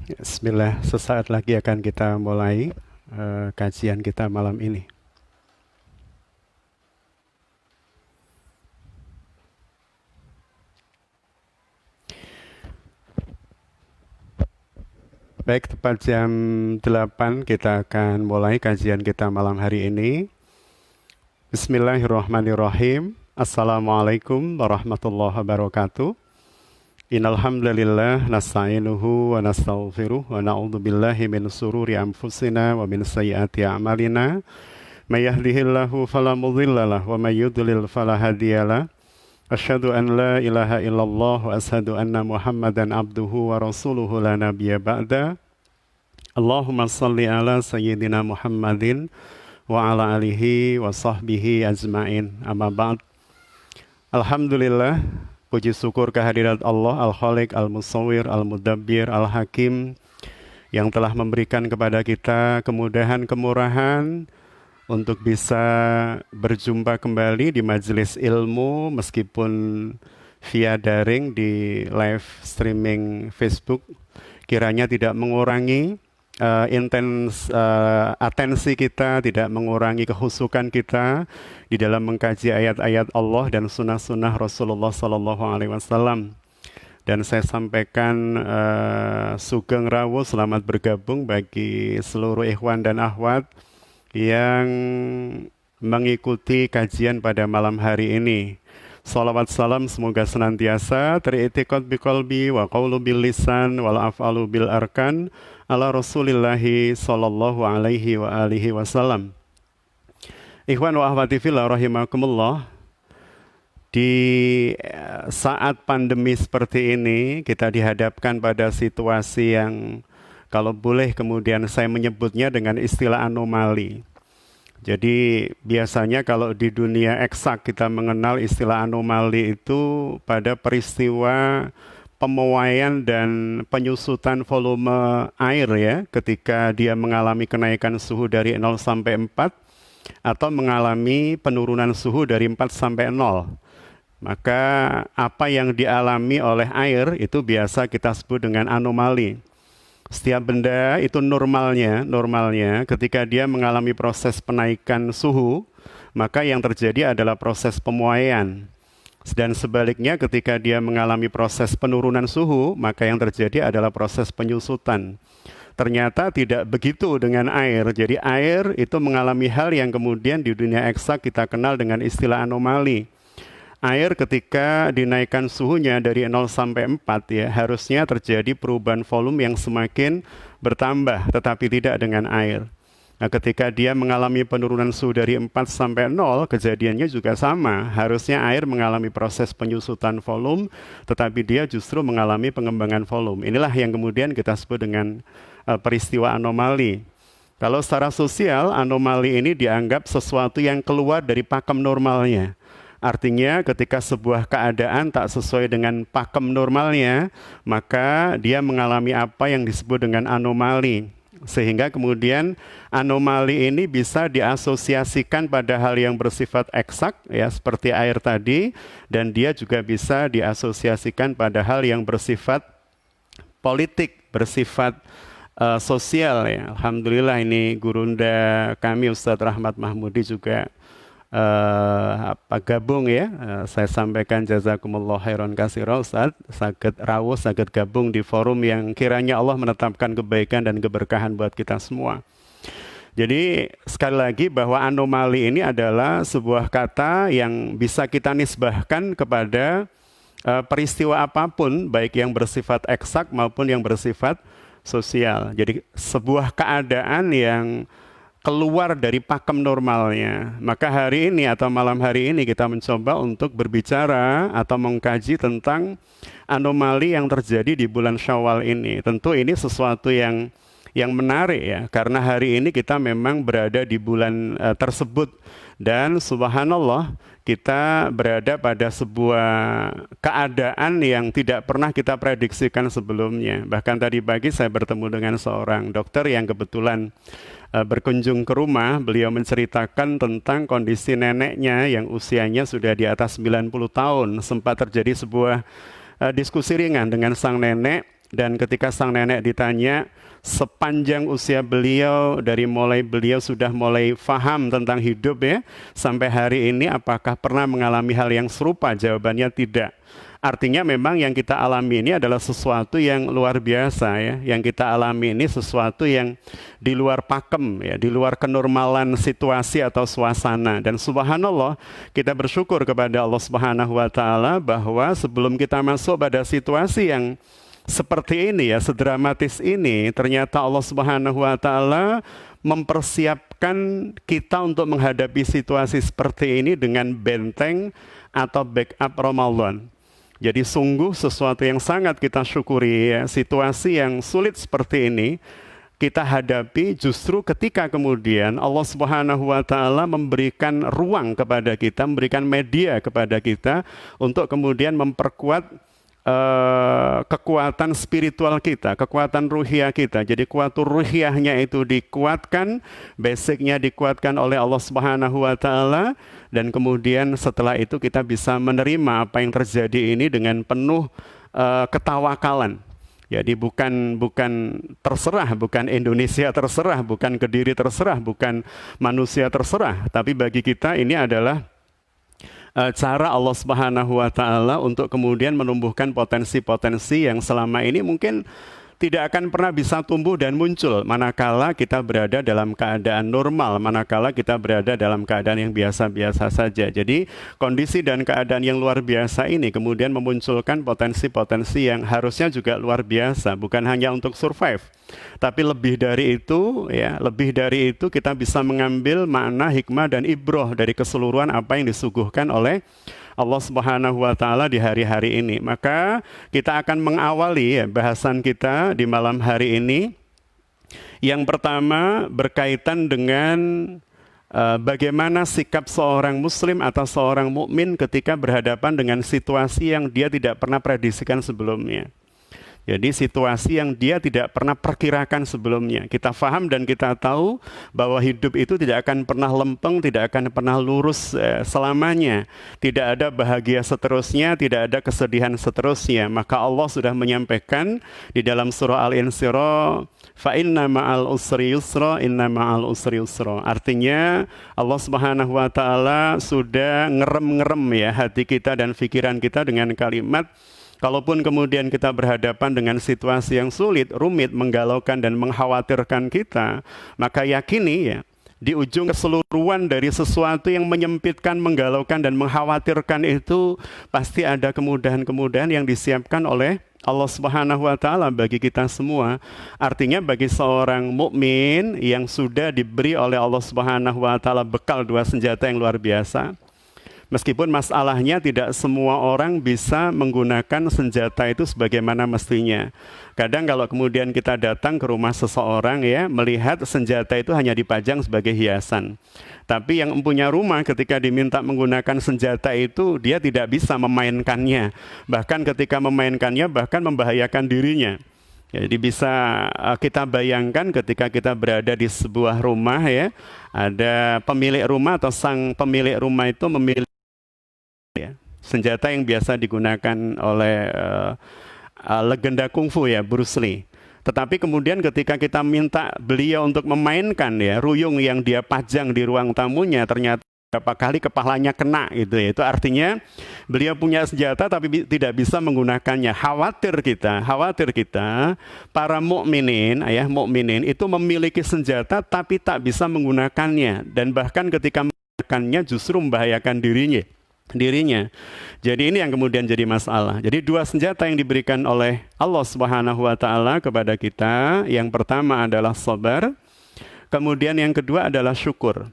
Bismillah, sesaat lagi akan kita mulai kajian kita malam ini. Baik, tepat jam 8 kita akan mulai kajian kita malam hari ini. Bismillahirrahmanirrahim. Assalamualaikum warahmatullahi wabarakatuh. Innal hamdalillah nasta'inuhu wa nastaghfiruh wa na'udzu billahi min shururi anfusina wa min sayyiati a'malina. May yahdihillahu fala mudhillalah wa may yudlil fala hadiyalah. Asyhadu an la ilaha illallah wa asyhadu anna Muhammadan abduhu wa rasuluhu la nabiyya ba'da. Allahumma salli ala sayyidina Muhammadin wa ala alihi wa sahbihi ajmain. Amma ba'd. Alhamdulillah, puji syukur kehadirat Allah Al-Khaliq, Al-Musawwir, Al-Mudabbir, Al-Hakim yang telah memberikan kepada kita kemudahan, kemurahan untuk bisa berjumpa kembali di majelis ilmu meskipun via daring di live streaming Facebook. Kiranya tidak mengurangi atensi kita, tidak mengurangi kehusukan kita di dalam mengkaji ayat-ayat Allah dan sunnah-sunnah Rasulullah Sallallahu Alaihi Wasallam. Dan saya sampaikan sugeng rawuh selamat bergabung bagi seluruh ikhwan dan akhwat yang mengikuti kajian pada malam hari ini. Salawat salam semoga senantiasa teritikad biqalbi wa qawlu bil lisan wal af'alu bil arkan ala Rasulillahi sallallahu alaihi wa alihi wasallam. Ikhwan wa akhwati fillah rahimakumullah. Di saat pandemi seperti ini kita dihadapkan pada situasi yang kalau boleh kemudian saya menyebutnya dengan istilah anomali. Jadi biasanya kalau di dunia eksak kita mengenal istilah anomali itu pada peristiwa pemuaian dan penyusutan volume air ya, ketika dia mengalami kenaikan suhu dari 0 sampai 4 atau mengalami penurunan suhu dari 4 sampai 0. Maka apa yang dialami oleh air itu biasa kita sebut dengan anomali. Setiap benda itu normalnya ketika dia mengalami proses penaikan suhu, maka yang terjadi adalah proses pemuaian. Dan sebaliknya ketika dia mengalami proses penurunan suhu, maka yang terjadi adalah proses penyusutan. Ternyata tidak begitu dengan air. Jadi air itu mengalami hal yang kemudian di dunia eksak kita kenal dengan istilah anomali. Air ketika dinaikkan suhunya dari 0 sampai 4 ya, harusnya terjadi perubahan volume yang semakin bertambah, tetapi tidak dengan air. Nah, ketika dia mengalami penurunan suhu dari 4 sampai 0, kejadiannya juga sama. Harusnya air mengalami proses penyusutan volume, tetapi dia justru mengalami pengembangan volume. Inilah yang kemudian kita sebut dengan peristiwa anomali. Kalau secara sosial, anomali ini dianggap sesuatu yang keluar dari pakem normalnya. Artinya ketika sebuah keadaan tak sesuai dengan pakem normalnya, maka dia mengalami apa yang disebut dengan anomali. Sehingga kemudian anomali ini bisa diasosiasikan pada hal yang bersifat eksak, ya seperti air tadi, dan dia juga bisa diasosiasikan pada hal yang bersifat politik, bersifat sosial. Ya. Alhamdulillah ini gurunda kami Ustadz Rahmat Mahmudi juga gabung ya. Saya sampaikan jazakumullah khairan katsira Ustaz, saged rawuh, saged gabung di forum yang kiranya Allah menetapkan kebaikan dan keberkahan buat kita semua. Jadi sekali lagi bahwa anomali ini adalah sebuah kata yang bisa kita nisbahkan kepada peristiwa apapun, baik yang bersifat eksak maupun yang bersifat sosial. Jadi sebuah keadaan yang keluar dari pakem normalnya. Maka hari ini atau malam hari ini kita mencoba untuk berbicara atau mengkaji tentang anomali yang terjadi di bulan Syawal ini. Tentu ini sesuatu yang menarik ya, karena hari ini kita memang berada di bulan tersebut dan subhanallah kita berada pada sebuah keadaan yang tidak pernah kita prediksikan sebelumnya. Bahkan tadi pagi saya bertemu dengan seorang dokter yang kebetulan berkunjung ke rumah. Beliau menceritakan tentang kondisi neneknya yang usianya sudah di atas 90 tahun. Sempat terjadi sebuah diskusi ringan dengan sang nenek Dan ketika sang nenek ditanya, sepanjang usia beliau, dari mulai beliau sudah mulai faham tentang hidup ya, sampai hari ini apakah pernah mengalami hal yang serupa? Jawabannya tidak. Artinya memang yang kita alami ini adalah sesuatu yang luar biasa ya. Yang kita alami ini sesuatu yang di luar pakem ya, di luar kenormalan situasi atau suasana. Dan subhanallah, kita bersyukur kepada Allah Subhanahu wa taala bahwa sebelum kita masuk pada situasi yang seperti ini ya, sedramatis ini, ternyata Allah Subhanahu wa taala mempersiapkan kita untuk menghadapi situasi seperti ini dengan benteng atau backup Ramadan. Jadi sungguh sesuatu yang sangat kita syukuri ya, situasi yang sulit seperti ini kita hadapi justru ketika kemudian Allah Subhanahu wa taala memberikan ruang kepada kita, memberikan media kepada kita untuk kemudian memperkuat kekuatan spiritual kita, kekuatan ruhiyah kita. Jadi kuatur ruhiyahnya itu dikuatkan, basicnya dikuatkan oleh Allah Subhanahu wa taala, dan kemudian setelah itu kita bisa menerima apa yang terjadi ini dengan penuh ketawakalan. Jadi bukan terserah, bukan Indonesia terserah, bukan Kediri terserah, bukan manusia terserah, tapi bagi kita ini adalah cara Allah Subhanahu wa taala untuk kemudian menumbuhkan potensi-potensi yang selama ini mungkin tidak akan pernah bisa tumbuh dan muncul manakala kita berada dalam keadaan normal, manakala kita berada dalam keadaan yang biasa-biasa saja. Jadi kondisi dan keadaan yang luar biasa ini kemudian memunculkan potensi-potensi yang harusnya juga luar biasa, bukan hanya untuk survive, tapi lebih dari itu ya, lebih dari itu kita bisa mengambil makna, hikmah dan ibroh dari keseluruhan apa yang disuguhkan oleh Allah Subhanahu wa taala di hari-hari ini. Maka kita akan mengawali ya, bahasan kita di malam hari ini. Yang pertama berkaitan dengan bagaimana sikap seorang muslim atau seorang mukmin ketika berhadapan dengan situasi yang dia tidak pernah prediksikan sebelumnya. Jadi situasi yang dia tidak pernah perkirakan sebelumnya. Kita faham dan kita tahu bahwa hidup itu tidak akan pernah lempeng, tidak akan pernah lurus selamanya. Tidak ada bahagia seterusnya, tidak ada kesedihan seterusnya. Maka Allah sudah menyampaikan di dalam surah Al-Insyirah, fa inna ma'al usri yusra, inna ma'al usri yusra. Artinya Allah Subhanahu wa taala sudah ngerem-ngerem ya hati kita dan pikiran kita dengan kalimat, kalaupun kemudian kita berhadapan dengan situasi yang sulit, rumit, menggalaukan dan mengkhawatirkan kita, maka yakini ya, di ujung keseluruhan dari sesuatu yang menyempitkan, menggalaukan dan mengkhawatirkan itu pasti ada kemudahan-kemudahan yang disiapkan oleh Allah Subhanahu wa taala bagi kita semua. Artinya bagi seorang mukmin yang sudah diberi oleh Allah Subhanahu wa taala bekal dua senjata yang luar biasa. Meskipun masalahnya tidak semua orang bisa menggunakan senjata itu sebagaimana mestinya. Kadang kalau kemudian kita datang ke rumah seseorang ya, melihat senjata itu hanya dipajang sebagai hiasan. Tapi yang mempunyai rumah ketika diminta menggunakan senjata itu, dia tidak bisa memainkannya. Bahkan ketika memainkannya, bahkan membahayakan dirinya. Jadi bisa kita bayangkan ketika kita berada di sebuah rumah ya, ada pemilik rumah atau sang pemilik rumah itu memilih ya, senjata yang biasa digunakan oleh legenda kungfu ya, Bruce Lee. Tetapi kemudian ketika kita minta beliau untuk memainkan ya, ruyung yang dia pajang di ruang tamunya, ternyata berapa kali kepalanya kena gitu ya. Itu artinya beliau punya senjata tapi tidak bisa menggunakannya. Khawatir kita para mukminin ya, mukminin itu memiliki senjata tapi tak bisa menggunakannya, dan bahkan ketika menggunakannya justru membahayakan dirinya. Jadi ini yang kemudian jadi masalah. Jadi dua senjata yang diberikan oleh Allah Subhanahu wa taala kepada kita, yang pertama adalah sabar, kemudian yang kedua adalah syukur.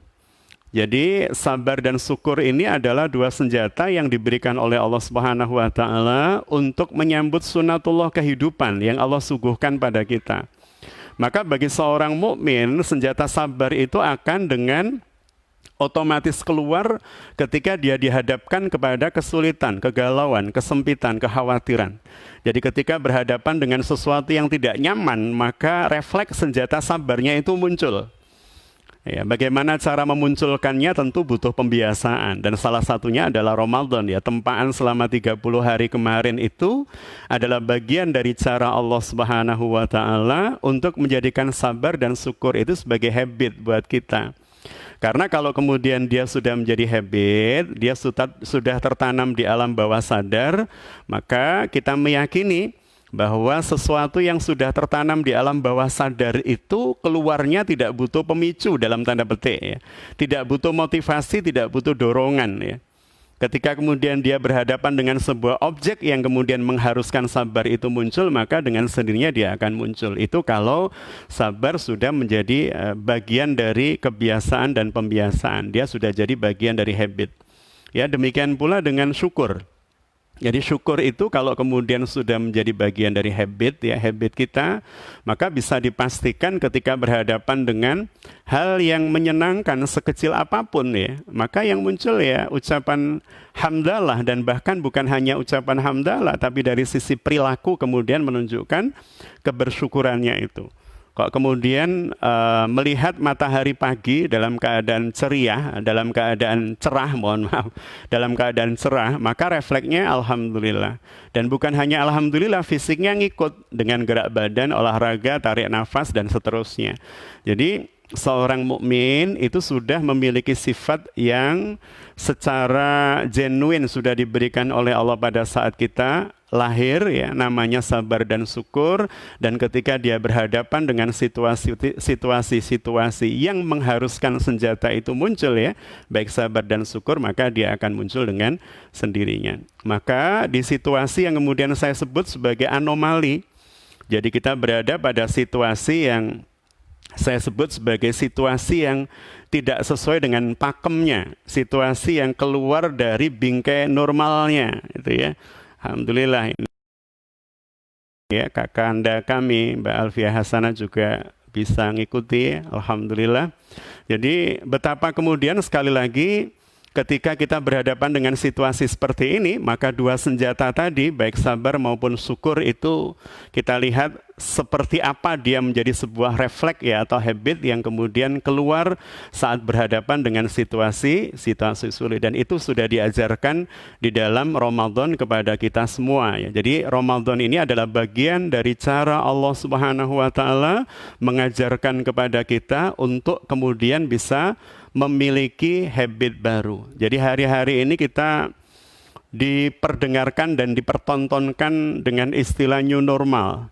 Jadi sabar dan syukur ini adalah dua senjata yang diberikan oleh Allah Subhanahu wa taala untuk menyambut sunatullah kehidupan yang Allah suguhkan pada kita. Maka bagi seorang mukmin, senjata sabar itu akan dengan otomatis keluar ketika dia dihadapkan kepada kesulitan, kegalauan, kesempitan, kekhawatiran. Jadi ketika berhadapan dengan sesuatu yang tidak nyaman, maka refleks senjata sabarnya itu muncul. Ya, bagaimana cara memunculkannya tentu butuh pembiasaan dan salah satunya adalah Ramadan ya. Tempaan selama 30 hari kemarin itu adalah bagian dari cara Allah Subhanahu wa taala untuk menjadikan sabar dan syukur itu sebagai habit buat kita. Karena kalau kemudian dia sudah menjadi habit, dia sudah tertanam di alam bawah sadar, maka kita meyakini bahwa sesuatu yang sudah tertanam di alam bawah sadar itu keluarnya tidak butuh pemicu dalam tanda petik ya. Tidak butuh motivasi, tidak butuh dorongan ya. Ketika kemudian dia berhadapan dengan sebuah objek yang kemudian mengharuskan sabar itu muncul, maka dengan sendirinya dia akan muncul. Itu kalau sabar sudah menjadi bagian dari kebiasaan dan pembiasaan. Dia sudah jadi bagian dari habit. Ya, demikian pula dengan syukur. Jadi syukur itu kalau kemudian sudah menjadi bagian dari habit ya, habit kita, maka bisa dipastikan ketika berhadapan dengan hal yang menyenangkan sekecil apapun ya, maka yang muncul ya ucapan hamdalah, dan bahkan bukan hanya ucapan hamdalah, tapi dari sisi perilaku kemudian menunjukkan kebersyukurannya itu. Kok kemudian melihat matahari pagi dalam keadaan ceria, dalam keadaan cerah, mohon maaf, dalam keadaan cerah, maka refleksnya alhamdulillah. Dan bukan hanya alhamdulillah, fisiknya ngikut dengan gerak badan, olahraga, tarik nafas, dan seterusnya. Jadi seorang mukmin itu sudah memiliki sifat yang secara genuine sudah diberikan oleh Allah pada saat kita lahir ya, namanya sabar dan syukur. Dan ketika dia berhadapan dengan situasi-situasi yang mengharuskan senjata itu muncul ya, baik sabar dan syukur, maka dia akan muncul dengan sendirinya. Maka di situasi yang kemudian saya sebut sebagai anomali, jadi kita berada pada situasi yang saya sebut sebagai situasi yang tidak sesuai dengan pakemnya, situasi yang keluar dari bingkai normalnya, itu ya. Alhamdulillah ini ya, kakanda kami Mbak Alfiah Hasanah juga bisa ngikuti, alhamdulillah. Jadi betapa kemudian sekali lagi ketika kita berhadapan dengan situasi seperti ini, maka dua senjata tadi, baik sabar maupun syukur, itu kita lihat seperti apa dia menjadi sebuah refleks ya, atau habit yang kemudian keluar saat berhadapan dengan situasi sulit. Dan itu sudah diajarkan di dalam Ramadan kepada kita semua ya. Jadi Ramadan ini adalah bagian dari cara Allah Subhanahu wa taala mengajarkan kepada kita untuk kemudian bisa memiliki habit baru. Jadi hari-hari ini kita diperdengarkan dan dipertontonkan dengan istilah new normal.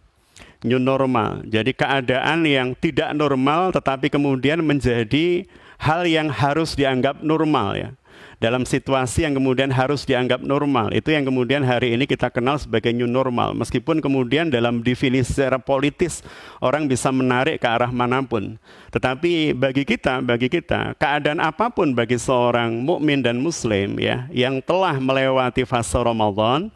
New normal. Jadi keadaan yang tidak normal tetapi kemudian menjadi hal yang harus dianggap normal ya. Dalam situasi yang kemudian harus dianggap normal, itu yang kemudian hari ini kita kenal sebagai new normal. Meskipun kemudian dalam definisi secara politis orang bisa menarik ke arah manapun, tetapi bagi kita keadaan apapun bagi seorang mukmin dan muslim ya, yang telah melewati fase Ramadan.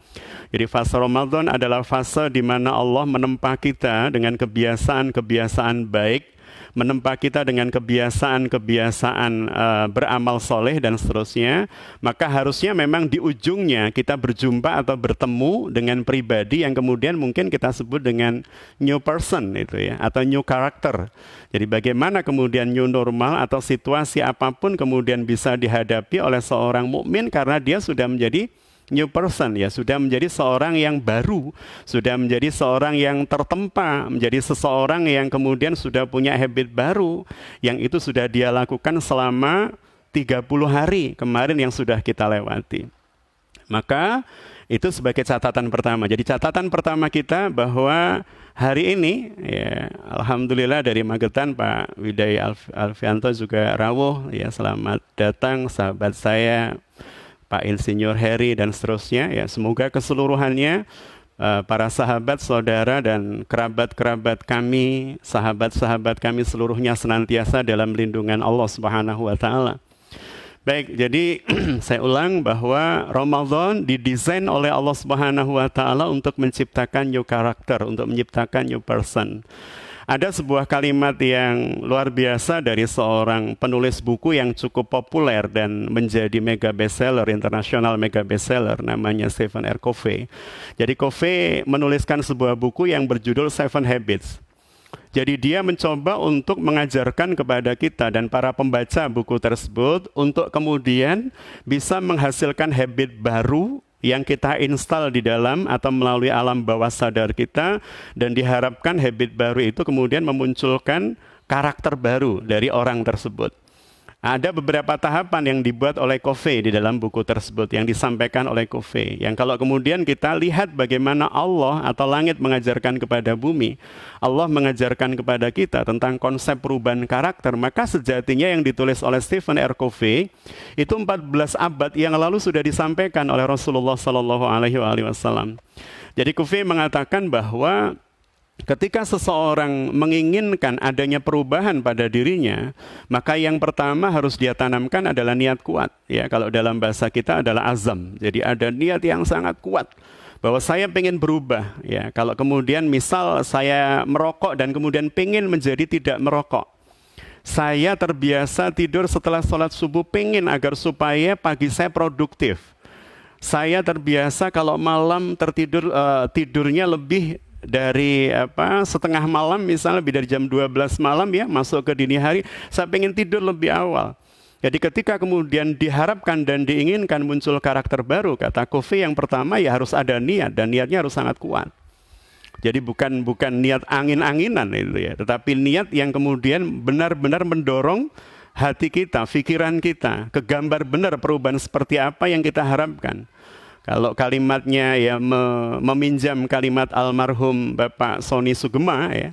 Jadi fase Ramadan adalah fase di mana Allah menempa kita dengan kebiasaan-kebiasaan baik, menempa kita dengan kebiasaan-kebiasaan beramal soleh dan seterusnya. Maka harusnya memang di ujungnya kita berjumpa atau bertemu dengan pribadi yang kemudian mungkin kita sebut dengan new person itu ya, atau new character. Jadi bagaimana kemudian new normal atau situasi apapun kemudian bisa dihadapi oleh seorang mukmin karena dia sudah menjadi new person ya, sudah menjadi seorang yang baru, sudah menjadi seorang yang tertempa, menjadi seseorang yang kemudian sudah punya habit baru yang itu sudah dia lakukan selama 30 hari kemarin yang sudah kita lewati. Maka itu sebagai catatan pertama. Jadi catatan pertama kita bahwa hari ini ya, alhamdulillah dari Magetan Pak Widai Alfianto juga rawuh ya, selamat datang sahabat saya Pak Insinyur Heri dan seterusnya ya. Semoga keseluruhannya para sahabat, saudara dan kerabat-kerabat kami, sahabat-sahabat kami seluruhnya senantiasa dalam lindungan Allah Subhanahu wa taala. Baik, jadi saya ulang bahwa Ramadan didesain oleh Allah Subhanahu wa taala untuk menciptakan new character, untuk menciptakan new person. Ada sebuah kalimat yang luar biasa dari seorang penulis buku yang cukup populer dan menjadi mega bestseller, internasional mega bestseller, namanya Stephen R. Covey. Jadi Covey menuliskan sebuah buku yang berjudul Seven Habits. Jadi dia mencoba untuk mengajarkan kepada kita dan para pembaca buku tersebut untuk kemudian bisa menghasilkan habit baru yang kita install di dalam atau melalui alam bawah sadar kita, dan diharapkan habit baru itu kemudian memunculkan karakter baru dari orang tersebut. Ada beberapa tahapan yang dibuat oleh Covey di dalam buku tersebut, yang disampaikan oleh Covey. Yang kalau kemudian kita lihat bagaimana Allah atau langit mengajarkan kepada bumi, Allah mengajarkan kepada kita tentang konsep perubahan karakter, maka sejatinya yang ditulis oleh Stephen R. Covey itu 14 abad yang lalu sudah disampaikan oleh Rasulullah SAW. Jadi Covey mengatakan bahwa ketika seseorang menginginkan adanya perubahan pada dirinya, maka yang pertama harus dia tanamkan adalah niat kuat. Ya, kalau dalam bahasa kita adalah azam. Jadi ada niat yang sangat kuat bahwa saya pengen berubah. Ya, kalau kemudian misal saya merokok dan kemudian pengen menjadi tidak merokok. Saya terbiasa tidur setelah sholat subuh, pengen agar supaya pagi saya produktif. Saya terbiasa kalau malam tertidur tidurnya lebih dari setengah malam, misalnya lebih dari jam 12 malam ya, masuk ke dini hari, saya pengen tidur lebih awal. Jadi ketika kemudian diharapkan dan diinginkan muncul karakter baru, kata Covey, yang pertama ya harus ada niat, dan niatnya harus sangat kuat. Jadi bukan niat angin-anginan itu ya, tetapi niat yang kemudian benar-benar mendorong hati kita, pikiran kita, ke gambar benar perubahan seperti apa yang kita harapkan. Kalau kalimatnya ya meminjam kalimat almarhum Bapak Sony Sugema ya,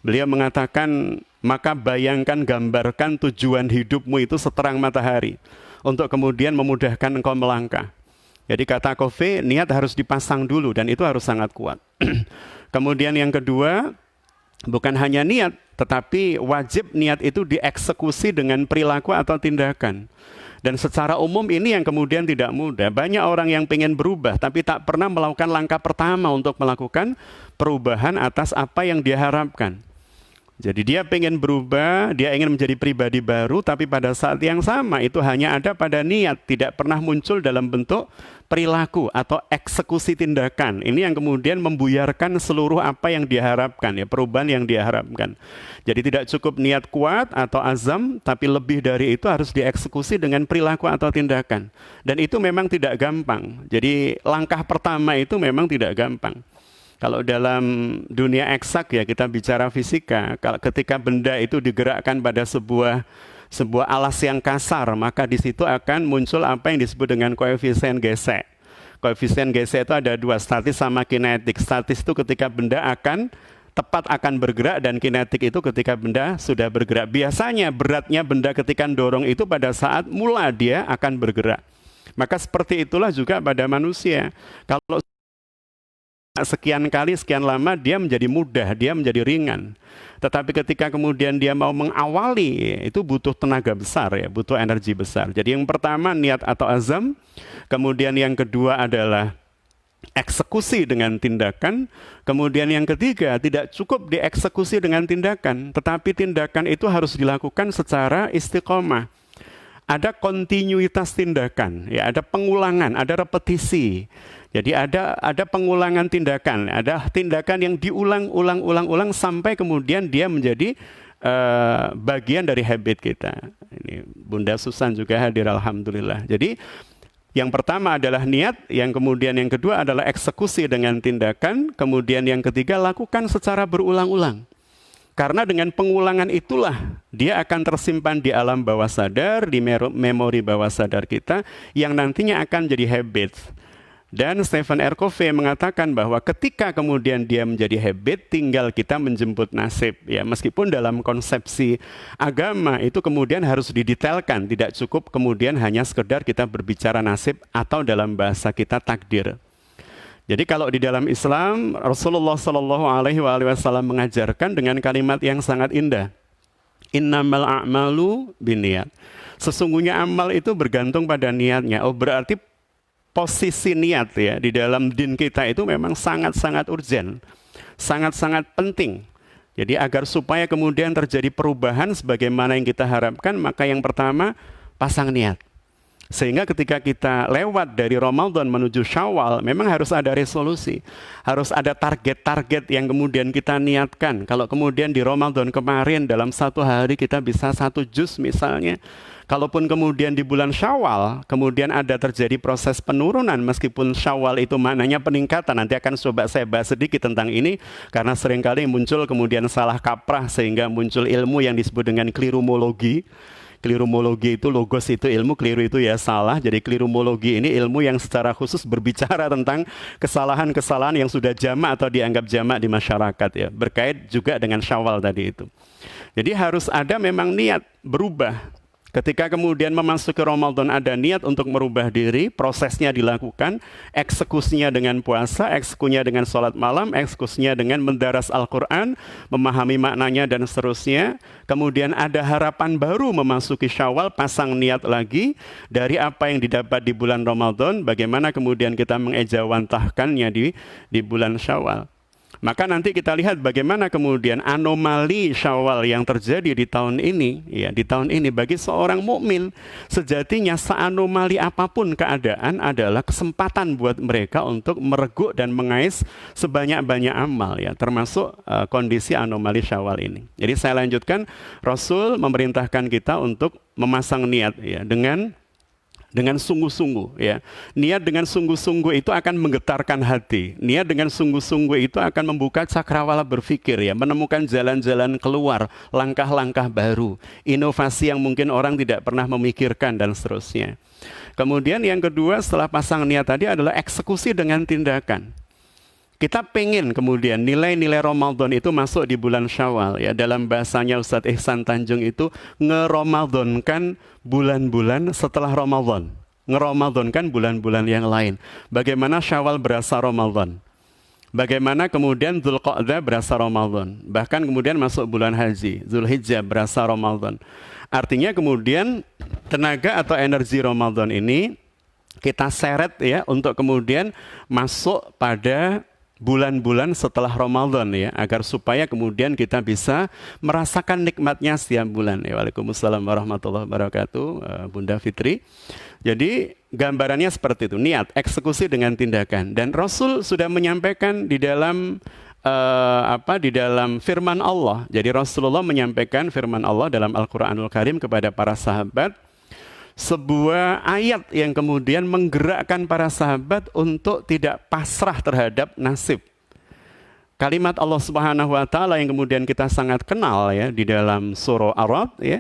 beliau mengatakan, maka bayangkan, gambarkan tujuan hidupmu itu seterang matahari untuk kemudian memudahkan engkau melangkah. Jadi kata Covey, niat harus dipasang dulu dan itu harus sangat kuat. Kemudian yang kedua, bukan hanya niat, tetapi wajib niat itu dieksekusi dengan perilaku atau tindakan. Dan secara umum ini yang kemudian tidak mudah. Banyak orang yang pengen berubah tapi tak pernah melakukan langkah pertama untuk melakukan perubahan atas apa yang dia harapkan. Jadi dia pengen berubah, dia ingin menjadi pribadi baru, tapi pada saat yang sama itu hanya ada pada niat, tidak pernah muncul dalam bentuk perilaku atau eksekusi tindakan. Ini yang kemudian membuyarkan seluruh apa yang diharapkan, ya, perubahan yang diharapkan. Jadi tidak cukup niat kuat atau azam, tapi lebih dari itu harus dieksekusi dengan perilaku atau tindakan. Dan itu memang tidak gampang. Jadi langkah pertama itu memang tidak gampang. Kalau dalam dunia eksak ya, kita bicara fisika, ketika benda itu digerakkan pada sebuah alas yang kasar, maka di situ akan muncul apa yang disebut dengan koefisien gesek. Koefisien gesek itu ada dua, statis sama kinetik. Statis itu ketika benda tepat akan bergerak, dan kinetik itu ketika benda sudah bergerak. Biasanya beratnya benda ketika dorong itu pada saat mula dia akan bergerak. Maka seperti itulah juga pada manusia. Kalau sekian kali, sekian lama, dia menjadi mudah, dia menjadi ringan. Tetapi ketika kemudian dia mau mengawali, itu butuh tenaga besar ya, butuh energi besar. Jadi yang pertama niat atau azam, kemudian yang kedua adalah eksekusi dengan tindakan, kemudian yang ketiga tidak cukup dieksekusi dengan tindakan, tetapi tindakan itu harus dilakukan secara istiqomah. Ada kontinuitas tindakan, ya, ada pengulangan, ada repetisi. Jadi ada pengulangan tindakan, ada tindakan yang diulang-ulang sampai kemudian dia menjadi bagian dari habit kita. Ini Bunda Susan juga hadir, alhamdulillah. Jadi yang pertama adalah niat, yang kemudian yang kedua adalah eksekusi dengan tindakan, kemudian yang ketiga lakukan secara berulang-ulang. Karena dengan pengulangan itulah dia akan tersimpan di alam bawah sadar, di memori bawah sadar kita, yang nantinya akan jadi habit. Dan Stephen R. Covey mengatakan bahwa ketika kemudian dia menjadi habit, tinggal kita menjemput nasib. Ya, meskipun dalam konsepsi agama itu kemudian harus didetailkan, tidak cukup kemudian hanya sekedar kita berbicara nasib atau dalam bahasa kita takdir. Jadi kalau di dalam Islam, Rasulullah SAW mengajarkan dengan kalimat yang sangat indah. Innamal a'malu binniyat. Sesungguhnya amal itu bergantung pada niatnya. Oh, berarti posisi niat ya di dalam din kita itu memang sangat-sangat urgen, sangat-sangat penting. Jadi agar supaya kemudian terjadi perubahan sebagaimana yang kita harapkan, maka yang pertama pasang niat. Sehingga ketika kita lewat dari Ramadan menuju Syawal, memang harus ada resolusi. Harus ada target-target yang kemudian kita niatkan. Kalau kemudian di Ramadan kemarin dalam satu hari kita bisa 1 juz misalnya. Kalaupun kemudian di bulan Syawal, kemudian ada terjadi proses penurunan, meskipun Syawal itu maknanya peningkatan. Nanti akan coba saya bahas sedikit tentang ini, karena seringkali muncul kemudian salah kaprah, sehingga muncul ilmu yang disebut dengan klirumologi. Klirumologi itu, logos itu ilmu, keliru itu ya salah. Jadi klirumologi ini ilmu yang secara khusus berbicara tentang kesalahan-kesalahan yang sudah jamak atau dianggap jamak di masyarakat ya. Berkait juga dengan Syawal tadi itu. Jadi harus ada memang niat berubah. Ketika kemudian memasuki Ramadan ada niat untuk merubah diri, prosesnya dilakukan, eksekusinya dengan puasa, eksekusinya dengan sholat malam, eksekusinya dengan mendaras Al-Quran, memahami maknanya dan seterusnya. Kemudian ada harapan baru memasuki Syawal, pasang niat lagi dari apa yang didapat di bulan Ramadan, bagaimana kemudian kita mengejawantahkannya di bulan Syawal. Maka nanti kita lihat bagaimana kemudian anomali Syawal yang terjadi di tahun ini, ya di tahun ini bagi seorang mukmin sejatinya seanomali apapun keadaan adalah kesempatan buat mereka untuk mereguk dan mengais sebanyak-banyak amal ya, termasuk kondisi anomali Syawal ini. Jadi saya lanjutkan, Rasul memerintahkan kita untuk memasang niat ya dengan sungguh-sungguh ya. Niat dengan sungguh-sungguh itu akan menggetarkan hati. Niat dengan sungguh-sungguh itu akan membuka cakrawala berpikir ya, menemukan jalan-jalan keluar, langkah-langkah baru, inovasi yang mungkin orang tidak pernah memikirkan dan seterusnya. Kemudian yang kedua setelah pasang niat tadi adalah eksekusi dengan tindakan. Kita pengen kemudian nilai-nilai Ramadan itu masuk di bulan Syawal ya. Dalam bahasanya Ustadz Ihsan Tanjung itu ngeromadonkan bulan-bulan setelah Ramadan. Ngeromadonkan bulan-bulan yang lain. Bagaimana Syawal berasa Ramadan? Bagaimana kemudian Dzulqa'dah berasa Ramadan? Bahkan kemudian masuk bulan haji, Dzulhijjah berasa Ramadan. Artinya kemudian tenaga atau energi Ramadan ini kita seret ya untuk kemudian masuk pada bulan-bulan setelah Ramadan ya, agar supaya kemudian kita bisa merasakan nikmatnya setiap bulan ya. Waalaikumsalam warahmatullahi wabarakatuh, Bunda Fitri. Jadi gambarannya seperti itu, niat, eksekusi dengan tindakan. Dan Rasul sudah menyampaikan di dalam di dalam firman Allah. Jadi Rasulullah menyampaikan firman Allah dalam Al-Qur'anul Karim kepada para sahabat, sebuah ayat yang kemudian menggerakkan para sahabat untuk tidak pasrah terhadap nasib. Kalimat Allah Subhanahu wa taala yang kemudian kita sangat kenal ya di dalam surah Ar-Ra'd ya.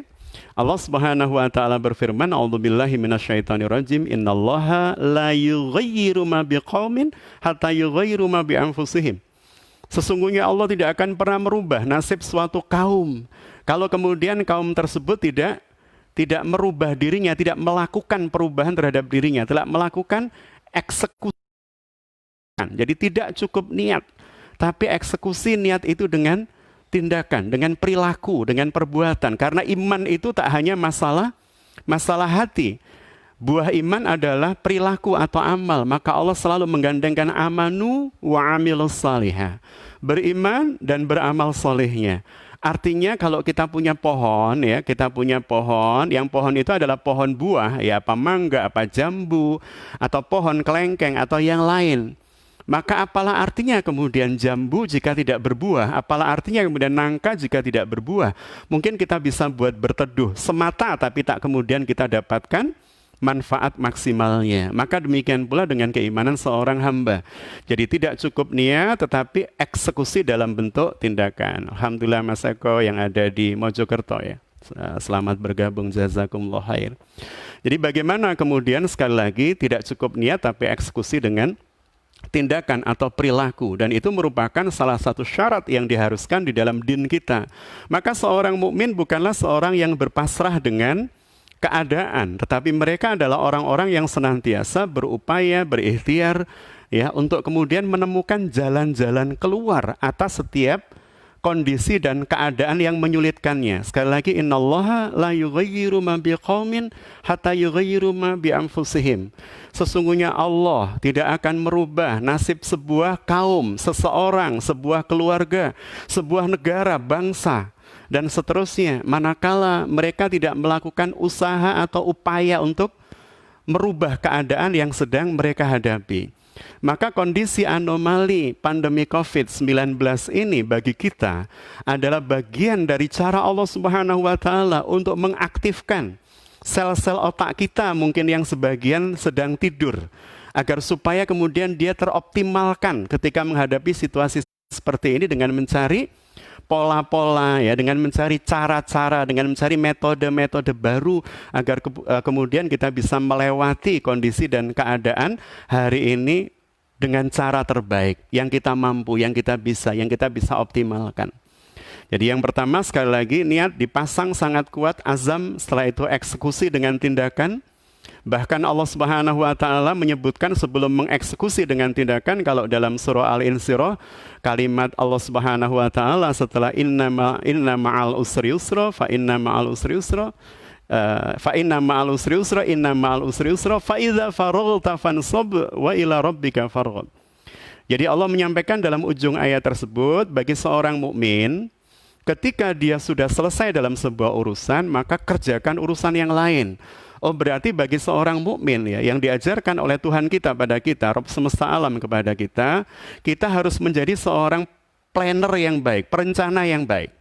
Allah Subhanahu wa taala berfirman, "A'udzubillahi minasyaitonirrajim. Innallaha la yughayyiru ma biqaumin hatta yughayyiru ma bi anfusihim." Sesungguhnya Allah tidak akan pernah merubah nasib suatu kaum kalau kemudian kaum tersebut tidak merubah dirinya, tidak melakukan perubahan terhadap dirinya, tidak melakukan eksekusi. Jadi tidak cukup niat, tapi eksekusi niat itu dengan tindakan, dengan perilaku, dengan perbuatan. Karena iman itu tak hanya masalah hati. Buah iman adalah perilaku atau amal. Maka Allah selalu menggandengkan amanu wa amilus salihah. Beriman dan beramal solehnya. Artinya kalau kita punya pohon ya, yang pohon itu adalah pohon buah ya, apa mangga, apa jambu, atau pohon kelengkeng atau yang lain. Maka apalah artinya kemudian jambu jika tidak berbuah? Apalah artinya kemudian nangka jika tidak berbuah? Mungkin kita bisa buat berteduh semata tapi tak kemudian kita dapatkan manfaat maksimalnya. Maka demikian pula dengan keimanan seorang hamba. Jadi tidak cukup niat tetapi eksekusi dalam bentuk tindakan. Alhamdulillah Mas Eko yang ada di Mojokerto ya. Selamat bergabung, jazakumullah khair. Jadi bagaimana kemudian sekali lagi tidak cukup niat tapi eksekusi dengan tindakan atau perilaku, dan itu merupakan salah satu syarat yang diharuskan di dalam din kita. Maka seorang mukmin bukanlah seorang yang berpasrah dengan keadaan, tetapi mereka adalah orang-orang yang senantiasa berupaya, berikhtiar ya untuk kemudian menemukan jalan-jalan keluar atas setiap kondisi dan keadaan yang menyulitkannya. Sekali lagi, innallaha la yughayyiru ma biqaumin hatta yughayyiru ma bi anfusihim. Sesungguhnya Allah tidak akan merubah nasib sebuah kaum, seseorang, sebuah keluarga, sebuah negara, bangsa dan seterusnya, manakala mereka tidak melakukan usaha atau upaya untuk merubah keadaan yang sedang mereka hadapi. Maka kondisi anomali pandemi COVID-19 ini bagi kita adalah bagian dari cara Allah Subhanahu wa Ta'ala untuk mengaktifkan sel-sel otak kita mungkin yang sebagian sedang tidur, agar supaya kemudian dia teroptimalkan ketika menghadapi situasi seperti ini dengan mencari pola-pola, ya, dengan mencari cara-cara, dengan mencari metode-metode baru agar kemudian kita bisa melewati kondisi dan keadaan hari ini dengan cara terbaik yang kita mampu, yang kita bisa optimalkan. Jadi yang pertama sekali lagi niat dipasang sangat kuat, azam, setelah itu eksekusi dengan tindakan. Bahkan Allah Subhanahu wa Ta'ala menyebutkan sebelum mengeksekusi dengan tindakan, kalau dalam surah Al-Insyirah kalimat Allah Subhanahu wa Ta'ala setelah inna ma'al usri yusra fa inna ma'al usri yusra fa inna ma'al usri yusra inna ma'al usri yusra fa idza faraghta fansab wa ila rabbika farghab. Jadi Allah menyampaikan dalam ujung ayat tersebut, bagi seorang mukmin ketika dia sudah selesai dalam sebuah urusan, maka kerjakan urusan yang lain. Oh, berarti bagi seorang mukmin, ya, yang diajarkan oleh Tuhan kita pada kita, Rabb semesta alam kepada kita, kita harus menjadi seorang planner yang baik, perencana yang baik.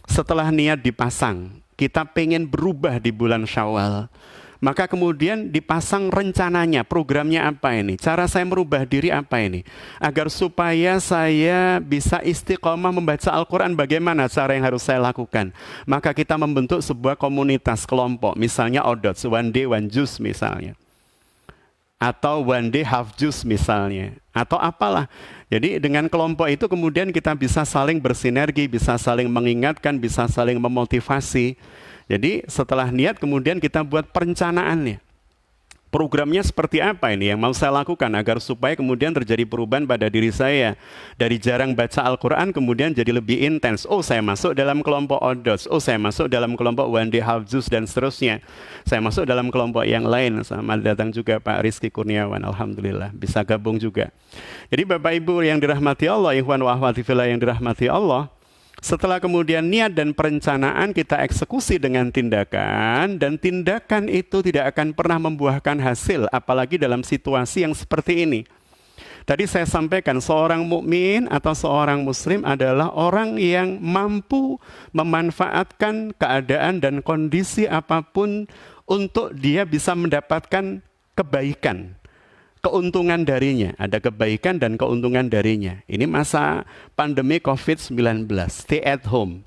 Setelah niat dipasang, kita pengen berubah di bulan Syawal, maka kemudian dipasang rencananya, programnya apa ini, cara saya merubah diri apa ini, agar supaya saya bisa istiqomah membaca Al-Quran, bagaimana cara yang harus saya lakukan. Maka kita membentuk sebuah komunitas kelompok, misalnya ODOTS, one day one juice misalnya, atau one day half juice misalnya, atau apalah. Jadi dengan kelompok itu kemudian kita bisa saling bersinergi, bisa saling mengingatkan, bisa saling memotivasi. Jadi setelah niat kemudian kita buat perencanaannya. Programnya seperti apa ini yang mau saya lakukan agar supaya kemudian terjadi perubahan pada diri saya. Dari jarang baca Al-Quran kemudian jadi lebih intens. Oh, saya masuk dalam kelompok ODOS. Oh, saya masuk dalam kelompok One Day Half Juice dan seterusnya. Saya masuk dalam kelompok yang lain. Selamat datang juga Pak Rizky Kurniawan. Alhamdulillah bisa gabung juga. Jadi Bapak Ibu yang dirahmati Allah, ikhwan wa akhwati fillah yang dirahmati Allah, setelah kemudian niat dan perencanaan kita eksekusi dengan tindakan, dan tindakan itu tidak akan pernah membuahkan hasil apalagi dalam situasi yang seperti ini. Tadi saya sampaikan seorang mukmin atau seorang muslim adalah orang yang mampu memanfaatkan keadaan dan kondisi apapun untuk dia bisa mendapatkan kebaikan, keuntungan darinya, ada kebaikan dan keuntungan darinya. Ini masa pandemi COVID-19, stay at home.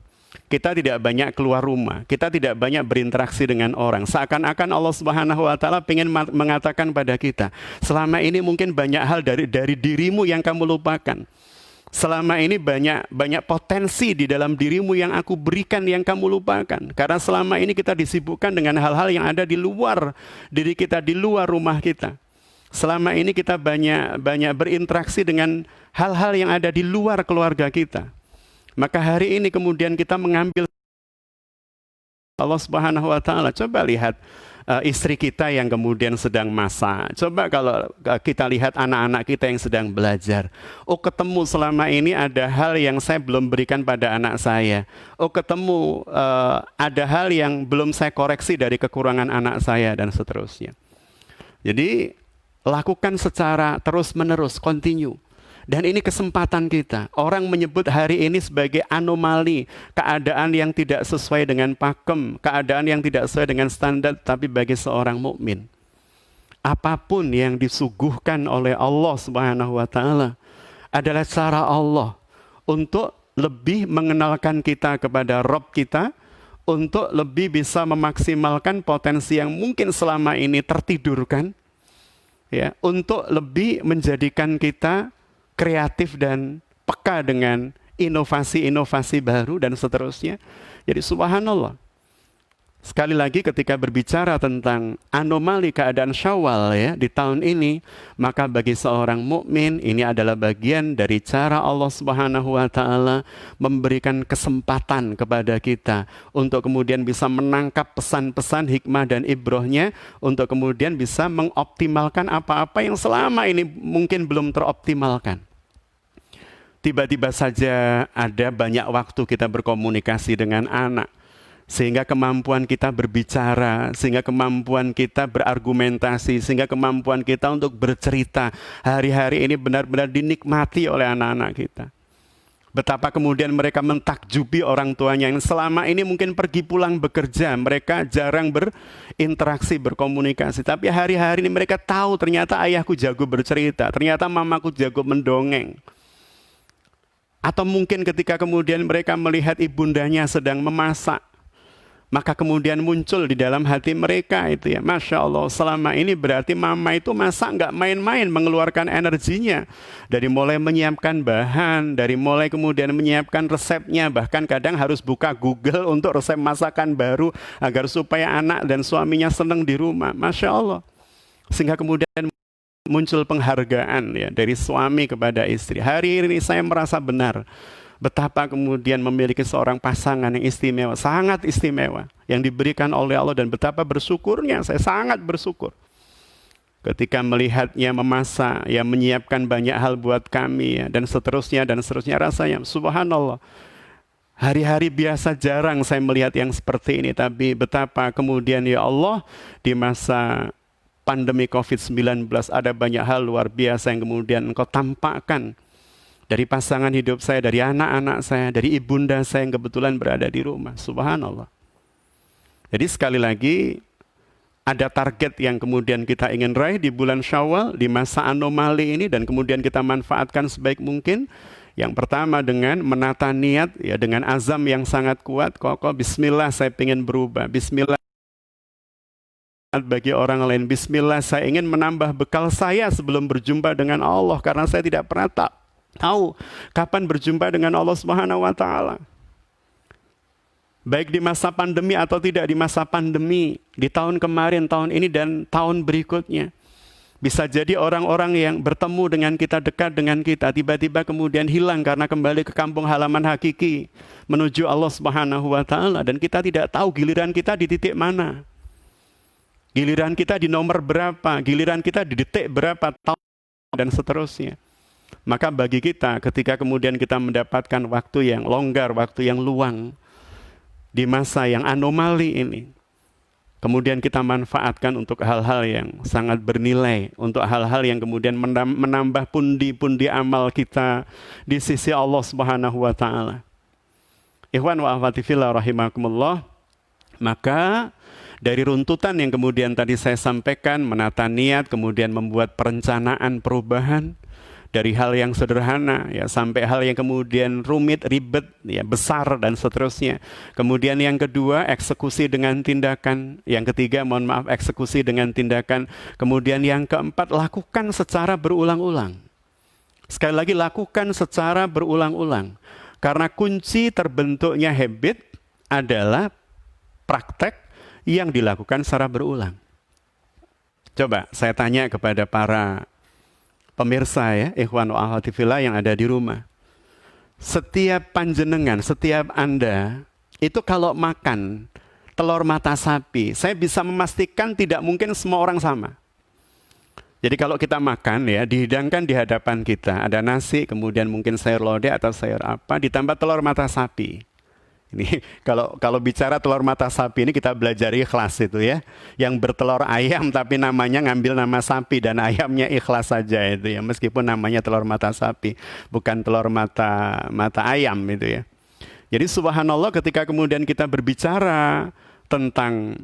Kita tidak banyak keluar rumah, kita tidak banyak berinteraksi dengan orang. Seakan-akan Allah Subhanahu wa Ta'ala ingin mengatakan pada kita, selama ini mungkin banyak hal dari dirimu yang kamu lupakan. Selama ini banyak potensi di dalam dirimu yang aku berikan yang kamu lupakan. Karena selama ini kita disibukkan dengan hal-hal yang ada di luar diri kita, di luar rumah kita. Selama ini kita banyak berinteraksi dengan hal-hal yang ada di luar keluarga kita. Maka hari ini kemudian kita mengambil Allah Subhanahu wa Ta'ala. Coba lihat istri kita yang kemudian sedang masak. Coba kalau kita lihat anak-anak kita yang sedang belajar. Oh, ketemu selama ini ada hal yang saya belum berikan pada anak saya. Oh, ketemu ada hal yang belum saya koreksi dari kekurangan anak saya dan seterusnya. Jadi lakukan secara terus-menerus, continue. Dan ini kesempatan kita. Orang menyebut hari ini sebagai anomali, keadaan yang tidak sesuai dengan pakem, keadaan yang tidak sesuai dengan standar, tapi bagi seorang mukmin, apapun yang disuguhkan oleh Allah Subhanahu wa Ta'ala adalah cara Allah untuk lebih mengenalkan kita kepada Rabb kita, untuk lebih bisa memaksimalkan potensi yang mungkin selama ini tertidurkan, ya, untuk lebih menjadikan kita kreatif dan peka dengan inovasi-inovasi baru dan seterusnya. Jadi subhanallah. Sekali lagi ketika berbicara tentang anomali keadaan Syawal, ya, di tahun ini, maka bagi seorang mukmin ini adalah bagian dari cara Allah Subhanahu wa Ta'ala memberikan kesempatan kepada kita untuk kemudian bisa menangkap pesan-pesan hikmah dan ibrohnya, untuk kemudian bisa mengoptimalkan apa-apa yang selama ini mungkin belum teroptimalkan. Tiba-tiba saja ada banyak waktu kita berkomunikasi dengan anak. Sehingga kemampuan kita berbicara, sehingga kemampuan kita berargumentasi, sehingga kemampuan kita untuk bercerita hari-hari ini benar-benar dinikmati oleh anak-anak kita. Betapa kemudian mereka mentakjubi orang tuanya yang selama ini mungkin pergi pulang bekerja, mereka jarang berinteraksi, berkomunikasi. Tapi hari-hari ini mereka tahu ternyata ayahku jago bercerita, ternyata mamaku jago mendongeng. Atau mungkin ketika kemudian mereka melihat ibundanya sedang memasak, maka kemudian muncul di dalam hati mereka itu ya, Masya Allah, selama ini berarti mama itu masak nggak main-main mengeluarkan energinya. Dari mulai menyiapkan bahan, dari mulai kemudian menyiapkan resepnya, bahkan kadang harus buka Google untuk resep masakan baru agar supaya anak dan suaminya senang di rumah. Masya Allah. Sehingga kemudian muncul penghargaan ya dari suami kepada istri. Hari ini saya merasa benar betapa kemudian memiliki seorang pasangan yang istimewa, sangat istimewa, yang diberikan oleh Allah, dan betapa bersyukurnya, saya sangat bersyukur. Ketika melihatnya memasak, ya menyiapkan banyak hal buat kami, ya, dan seterusnya, rasanya, subhanallah. Hari-hari biasa jarang saya melihat yang seperti ini, tapi betapa kemudian ya Allah, di masa pandemi COVID-19 ada banyak hal luar biasa yang kemudian Engkau tampakkan dari pasangan hidup saya, dari anak-anak saya, dari ibunda saya yang kebetulan berada di rumah. Subhanallah. Jadi sekali lagi, ada target yang kemudian kita ingin raih di bulan Syawal, di masa anomali ini, dan kemudian kita manfaatkan sebaik mungkin. Yang pertama dengan menata niat, ya dengan azam yang sangat kuat, kokoh, bismillah saya ingin berubah, bismillah bagi orang lain, bismillah saya ingin menambah bekal saya sebelum berjumpa dengan Allah, karena saya tidak pernah tahu kapan berjumpa dengan Allah Subhanahu wa Ta'ala. Baik di masa pandemi atau tidak di masa pandemi, di tahun kemarin, tahun ini, dan tahun berikutnya. Bisa jadi orang-orang yang bertemu dengan kita, dekat dengan kita, tiba-tiba kemudian hilang karena kembali ke kampung halaman hakiki, menuju Allah Subhanahu wa Ta'ala, dan kita tidak tahu giliran kita di titik mana. Giliran kita di nomor berapa, giliran kita di detik berapa, tahun, dan seterusnya. Maka bagi kita, ketika kemudian kita mendapatkan waktu yang longgar, waktu yang luang, di masa yang anomali ini, kemudian kita manfaatkan untuk hal-hal yang sangat bernilai, untuk hal-hal yang kemudian menambah pundi-pundi amal kita di sisi Allah Subhanahu wa Ta'ala. Ikhwan wa akhwati fillah rahimakumullah, maka dari runtutan yang kemudian tadi saya sampaikan, menata niat, kemudian membuat perencanaan perubahan, dari hal yang sederhana ya sampai hal yang kemudian rumit, ribet, ya besar, dan seterusnya. Kemudian yang kedua, eksekusi dengan tindakan. Yang ketiga, mohon maaf, eksekusi dengan tindakan. Kemudian yang keempat, lakukan secara berulang-ulang. Sekali lagi, lakukan secara berulang-ulang. Karena kunci terbentuknya habit adalah praktek yang dilakukan secara berulang. Coba saya tanya kepada para pemirsa ya, ikhwan wa akhwati fillah yang ada di rumah. Setiap panjenengan, setiap Anda, itu kalau makan telur mata sapi, saya bisa memastikan tidak mungkin semua orang sama. Jadi kalau kita makan ya, dihidangkan di hadapan kita, ada nasi, kemudian mungkin sayur lodeh atau sayur apa, ditambah telur mata sapi. Ini kalau bicara telur mata sapi ini kita belajar ikhlas itu ya. Yang bertelur ayam tapi namanya ngambil nama sapi dan ayamnya ikhlas saja itu ya. Meskipun namanya telur mata sapi, bukan telur mata ayam itu ya. Jadi subhanallah, ketika kemudian kita berbicara tentang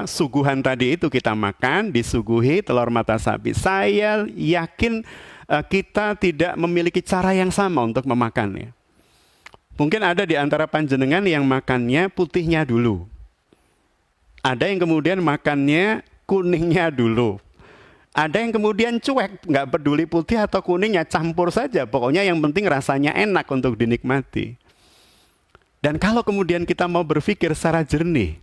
suguhan tadi itu, kita makan disuguhi telur mata sapi. Saya yakin kita tidak memiliki cara yang sama untuk memakannya. Mungkin ada di antara panjenengan yang makannya putihnya dulu. Ada yang kemudian makannya kuningnya dulu. Ada yang kemudian cuek, nggak peduli putih atau kuningnya, campur saja. Pokoknya yang penting rasanya enak untuk dinikmati. Dan kalau kemudian kita mau berpikir secara jernih,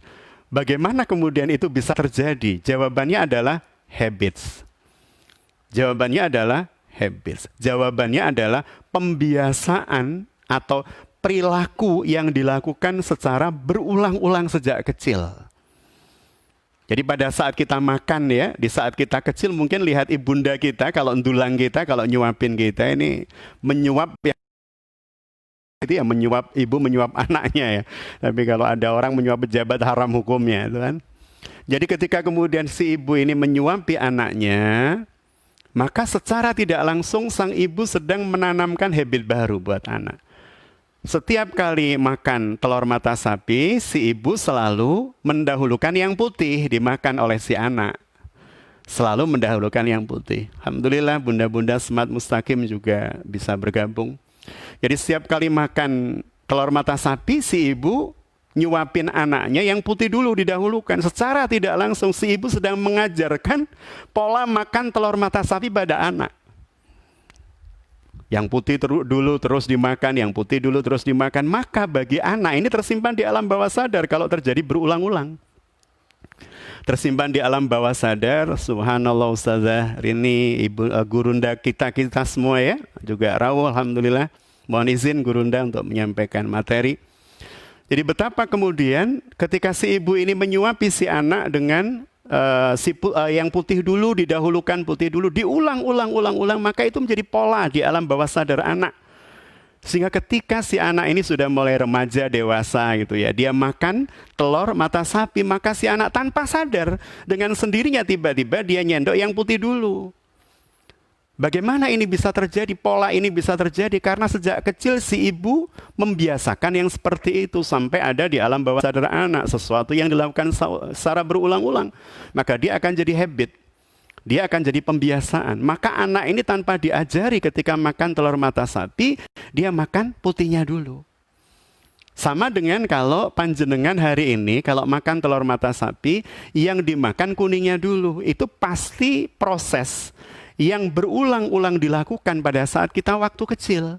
bagaimana kemudian itu bisa terjadi? Jawabannya adalah habits. Jawabannya adalah habits. Jawabannya adalah pembiasaan atau perilaku yang dilakukan secara berulang-ulang sejak kecil. Jadi pada saat kita makan ya, di saat kita kecil mungkin lihat ibunda kita, kalau ndulang kita, kalau nyuapin kita ini menyuap ya. itu yang menyuap, ibu menyuap anaknya ya. Tapi kalau ada orang menyuap pejabat, haram hukumnya itu kan. Jadi ketika kemudian si ibu ini menyuapi anaknya, maka secara tidak langsung sang ibu sedang menanamkan habit baru buat anak. Setiap kali makan telur mata sapi, si ibu selalu mendahulukan yang putih dimakan oleh si anak. Selalu mendahulukan yang putih. Alhamdulillah bunda-bunda Smart Mustaqim juga bisa bergabung. Jadi setiap kali makan telur mata sapi, si ibu nyuapin anaknya yang putih dulu didahulukan. Secara tidak langsung si ibu sedang mengajarkan pola makan telur mata sapi pada anak. Yang putih dulu terus dimakan, yang putih dulu terus dimakan. Maka bagi anak ini tersimpan di alam bawah sadar kalau terjadi berulang-ulang. Tersimpan di alam bawah sadar. Subhanallah Ustazah Rini, ibu gurunda kita semua ya, juga rawuh alhamdulillah. Mohon izin gurunda untuk menyampaikan materi. Jadi betapa kemudian ketika si ibu ini menyuapi si anak dengan yang putih dulu didahulukan, putih dulu diulang-ulang, maka itu menjadi pola di alam bawah sadar anak. Sehingga ketika si anak ini sudah mulai remaja, dewasa gitu ya, dia makan telur mata sapi, maka si anak tanpa sadar dengan sendirinya tiba-tiba dia nyendok yang putih dulu. Bagaimana ini bisa terjadi? Pola ini bisa terjadi karena sejak kecil si ibu membiasakan yang seperti itu sampai ada di alam bawah sadar anak, sesuatu yang dilakukan secara berulang-ulang. Maka dia akan jadi habit. Dia akan jadi pembiasaan. Maka anak ini tanpa diajari ketika makan telur mata sapi, dia makan putihnya dulu. Sama dengan kalau panjenengan hari ini kalau makan telur mata sapi, yang dimakan kuningnya dulu. Itu pasti proses yang berulang-ulang dilakukan pada saat kita waktu kecil.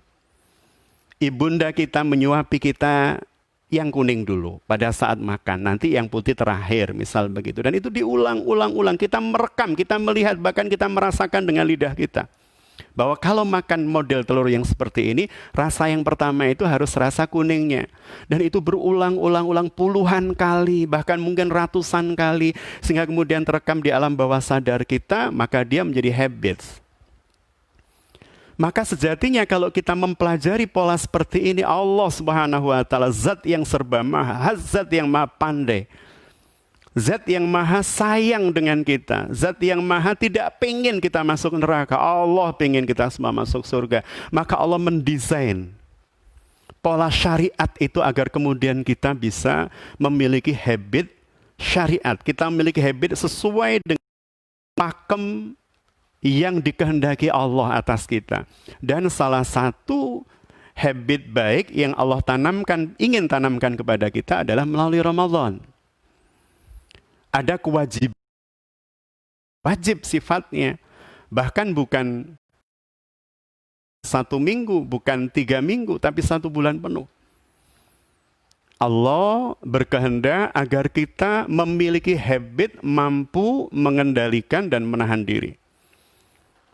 Ibunda kita menyuapi kita yang kuning dulu pada saat makan, nanti yang putih terakhir, misal begitu. Dan itu diulang-ulang, kita merekam, kita melihat, bahkan kita merasakan dengan lidah kita. Bahwa kalau makan model telur yang seperti ini, rasa yang pertama itu harus rasa kuningnya. Dan itu berulang-ulang puluhan kali, bahkan mungkin ratusan kali. Sehingga kemudian terekam di alam bawah sadar kita, maka dia menjadi habits. Maka sejatinya kalau kita mempelajari pola seperti ini, Allah Subhanahu wa Ta'ala, zat yang serba maha, zat yang maha pandai, zat yang maha sayang dengan kita, zat yang maha tidak pengen kita masuk neraka. Allah pengen kita semua masuk surga. Maka Allah mendesain pola syariat itu agar kemudian kita bisa memiliki habit syariat. Kita memiliki habit sesuai dengan pakem yang dikehendaki Allah atas kita. Dan salah satu habit baik yang Allah ingin tanamkan kepada kita adalah melalui Ramadan. Ada kewajiban, wajib sifatnya, bahkan bukan 1 minggu, bukan 3 minggu, tapi 1 bulan penuh. Allah berkehendak agar kita memiliki habit mampu mengendalikan dan menahan diri.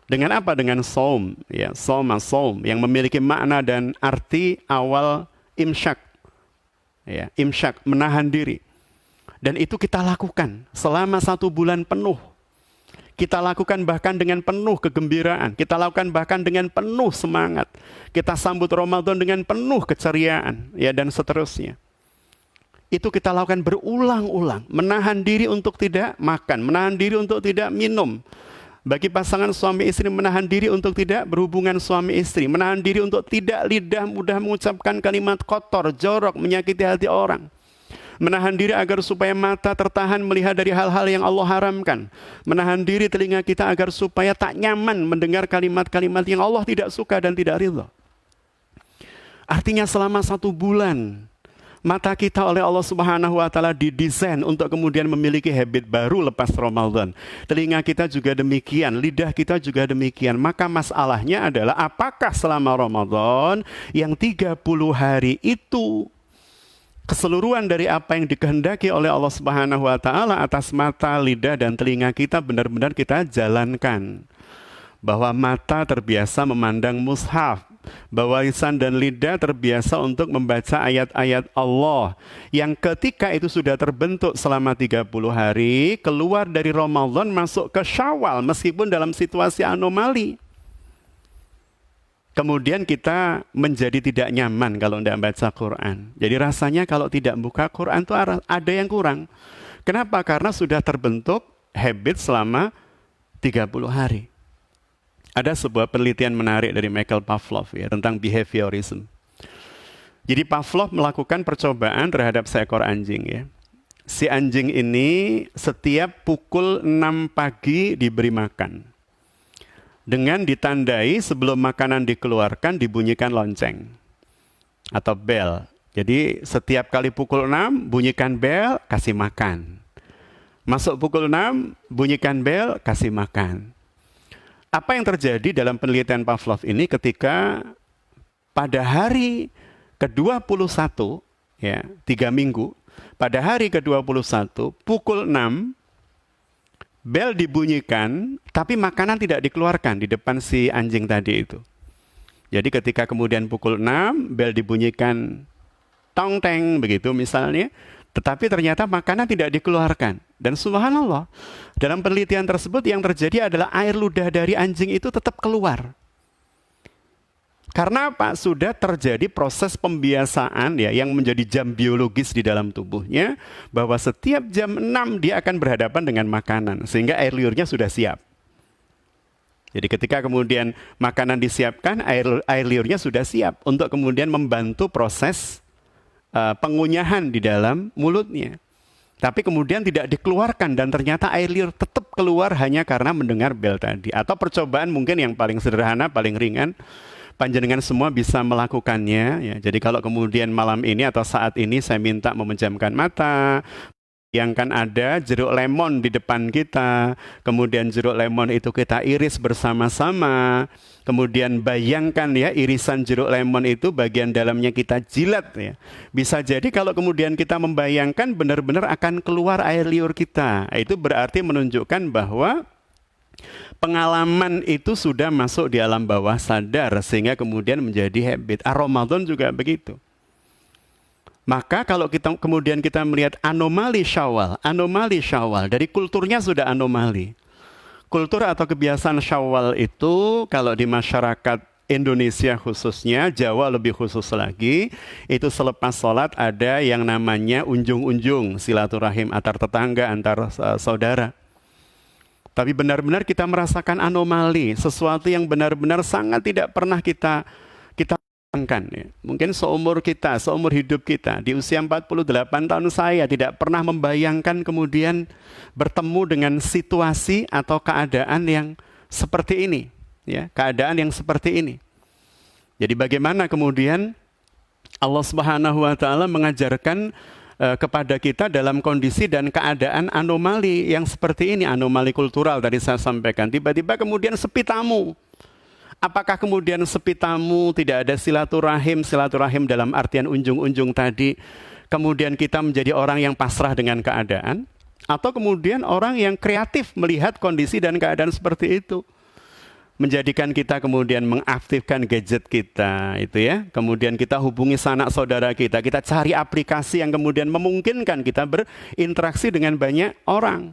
Dengan apa? Dengan saum, ya, saum yang memiliki makna dan arti awal imsyak, ya, imsyak, menahan diri. Dan itu kita lakukan selama 1 bulan penuh. Kita lakukan bahkan dengan penuh kegembiraan. Kita lakukan bahkan dengan penuh semangat. Kita sambut Ramadan dengan penuh keceriaan, ya, dan seterusnya. Itu kita lakukan berulang-ulang. Menahan diri untuk tidak makan, menahan diri untuk tidak minum. Bagi pasangan suami istri, menahan diri untuk tidak berhubungan suami istri. Menahan diri untuk tidak lidah mudah mengucapkan kalimat kotor, jorok, menyakiti hati orang. Menahan diri agar supaya mata tertahan melihat dari hal-hal yang Allah haramkan. Menahan diri telinga kita agar supaya tak nyaman mendengar kalimat-kalimat yang Allah tidak suka dan tidak ridha. Artinya selama 1 bulan, mata kita oleh Allah Subhanahu wa Ta'ala didesain untuk kemudian memiliki habit baru lepas Ramadan. Telinga kita juga demikian, lidah kita juga demikian. Maka masalahnya adalah apakah selama Ramadan yang 30 hari itu keseluruhan dari apa yang dikehendaki oleh Allah Subhanahu wa Ta'ala atas mata, lidah, dan telinga kita benar-benar kita jalankan. Bahwa mata terbiasa memandang mushaf, bahwa lisan dan lidah terbiasa untuk membaca ayat-ayat Allah yang ketika itu sudah terbentuk selama 30 hari, keluar dari Ramadan masuk ke Syawal meskipun dalam situasi anomali. kemudian kita menjadi tidak nyaman kalau tidak baca Quran. Jadi rasanya kalau tidak buka Quran itu ada yang kurang. Kenapa? Karena sudah terbentuk habit selama 30 hari. Ada sebuah penelitian menarik dari Michael Pavlov ya, tentang behaviorism. Jadi Pavlov melakukan percobaan terhadap seekor anjing ya. Si anjing ini setiap pukul 6 pagi diberi makan. Dengan ditandai sebelum makanan dikeluarkan dibunyikan lonceng atau bel. Jadi setiap kali pukul 6 bunyikan bel, kasih makan. Masuk pukul 6 bunyikan bel, kasih makan. Apa yang terjadi dalam penelitian Pavlov ini ketika pada hari ke-21 ya, 3 minggu, pada hari ke-21 pukul 6 bel dibunyikan, tapi makanan tidak dikeluarkan di depan si anjing tadi itu. Jadi ketika kemudian pukul 6, bel dibunyikan tong teng begitu misalnya, tetapi ternyata makanan tidak dikeluarkan. Dan subhanallah, dalam penelitian tersebut yang terjadi adalah air ludah dari anjing itu tetap keluar. Karena apa? Sudah terjadi proses pembiasaan ya, yang menjadi jam biologis di dalam tubuhnya, bahwa setiap jam 6 dia akan berhadapan dengan makanan, sehingga air liurnya sudah siap. Jadi ketika kemudian makanan disiapkan, air liurnya sudah siap untuk kemudian membantu proses pengunyahan di dalam mulutnya. Tapi kemudian tidak dikeluarkan dan ternyata air liur tetap keluar hanya karena mendengar bel tadi. Atau percobaan mungkin yang paling sederhana, paling ringan, panjenengan semua bisa melakukannya ya. Jadi kalau kemudian malam ini atau saat ini saya minta memejamkan mata, yang kan ada jeruk lemon di depan kita, kemudian jeruk lemon itu kita iris bersama-sama, kemudian bayangkan ya irisan jeruk lemon itu bagian dalamnya kita jilat ya. Bisa jadi kalau kemudian kita membayangkan benar-benar akan keluar air liur kita, itu berarti menunjukkan bahwa pengalaman itu sudah masuk di alam bawah sadar sehingga kemudian menjadi habit. Ramadan juga begitu. Maka kalau kemudian kita melihat anomali Syawal dari kulturnya sudah anomali. Kultur atau kebiasaan Syawal itu kalau di masyarakat Indonesia khususnya, Jawa lebih khusus lagi, itu selepas sholat ada yang namanya unjung-unjung, silaturahim antar tetangga, antar saudara. Tapi benar-benar kita merasakan anomali, sesuatu yang benar-benar sangat tidak pernah kita ya. Mungkin seumur hidup kita, di usia 48 tahun saya tidak pernah membayangkan kemudian bertemu dengan situasi atau keadaan yang seperti ini, ya, keadaan yang seperti ini. Jadi bagaimana kemudian Allah Subhanahu wa taala mengajarkan kepada kita dalam kondisi dan keadaan anomali yang seperti ini, anomali kultural tadi saya sampaikan. Tiba-tiba kemudian sepi tamu. Apakah kemudian sepi tamu, tidak ada silaturahim dalam artian unjung-unjung tadi, kemudian kita menjadi orang yang pasrah dengan keadaan, atau kemudian orang yang kreatif melihat kondisi dan keadaan seperti itu, menjadikan kita kemudian mengaktifkan gadget kita, itu ya, kemudian kita hubungi sanak saudara kita cari aplikasi yang kemudian memungkinkan kita berinteraksi dengan banyak orang.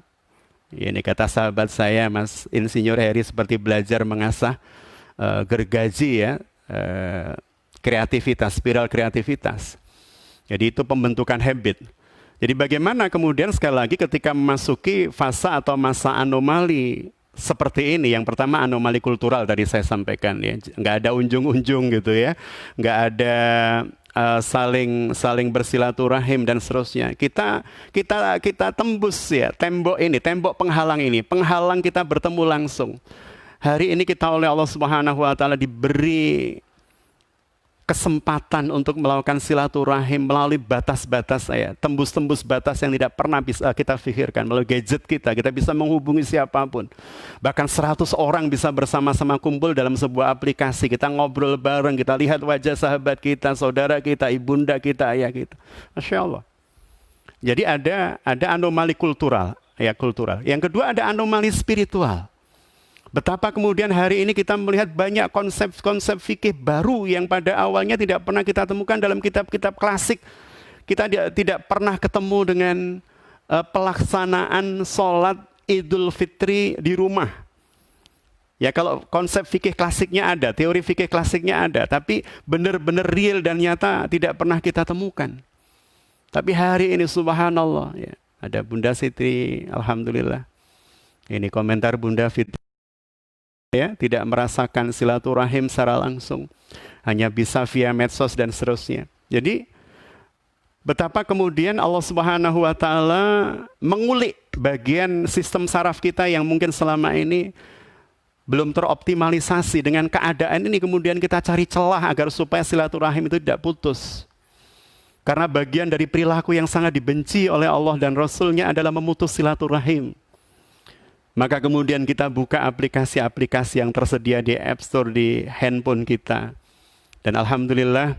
Ya, ini kata sahabat saya, Mas Insinyur Heri, seperti belajar mengasah gergaji ya, kreativitas, spiral kreativitas. Jadi itu pembentukan habit. Jadi bagaimana kemudian sekali lagi ketika memasuki fase atau masa anomali seperti ini, yang pertama anomali kultural tadi saya sampaikan ya, nggak ada unjung-unjung gitu ya, nggak ada saling bersilaturahim dan seterusnya. Kita tembus ya tembok penghalang kita bertemu langsung. Hari ini kita oleh Allah Subhanahu wa taala diberi kesempatan untuk melakukan silaturahim melalui batas-batas tembus-tembus batas yang tidak pernah bisa kita pikirkan. Melalui gadget kita bisa menghubungi siapapun. Bahkan 100 orang bisa bersama-sama kumpul dalam sebuah aplikasi. Kita ngobrol bareng, kita lihat wajah sahabat kita, saudara kita, ibunda kita, ayah kita. Masya Allah. Jadi ada anomali kultural. Yang kedua ada anomali spiritual. Betapa kemudian hari ini kita melihat banyak konsep-konsep fikih baru yang pada awalnya tidak pernah kita temukan dalam kitab-kitab klasik. Kita tidak pernah ketemu dengan pelaksanaan sholat Idul Fitri di rumah. Ya kalau konsep fikih klasiknya ada, teori fikih klasiknya ada, tapi benar-benar real dan nyata tidak pernah kita temukan. Tapi hari ini subhanallah, ya, ada Bunda Siti, alhamdulillah. Ini komentar Bunda Fitri, ya, tidak merasakan silaturahim secara langsung, hanya bisa via medsos dan seterusnya. Jadi betapa kemudian Allah Subhanahu wa taala mengulik bagian sistem saraf kita yang mungkin selama ini belum teroptimalisasi. Dengan keadaan ini kemudian kita cari celah agar supaya silaturahim itu tidak putus. Karena bagian dari perilaku yang sangat dibenci oleh Allah dan Rasul-Nya adalah memutus silaturahim. Maka kemudian kita buka aplikasi-aplikasi yang tersedia di App Store di handphone kita. Dan alhamdulillah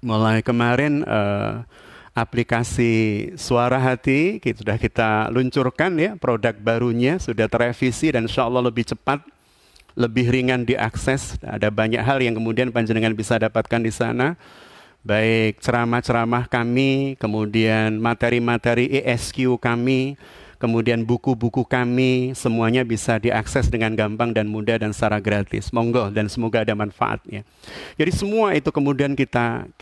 mulai kemarin aplikasi Suara Hati sudah kita luncurkan, ya, produk barunya sudah terrevisi dan insya Allah lebih cepat, lebih ringan diakses. Ada banyak hal yang kemudian panjenengan bisa dapatkan di sana, baik ceramah-ceramah kami, kemudian materi-materi ESQ kami, kemudian buku-buku kami, semuanya bisa diakses dengan gampang dan mudah dan secara gratis. Monggo, dan semoga ada manfaatnya. Jadi semua itu kemudian kita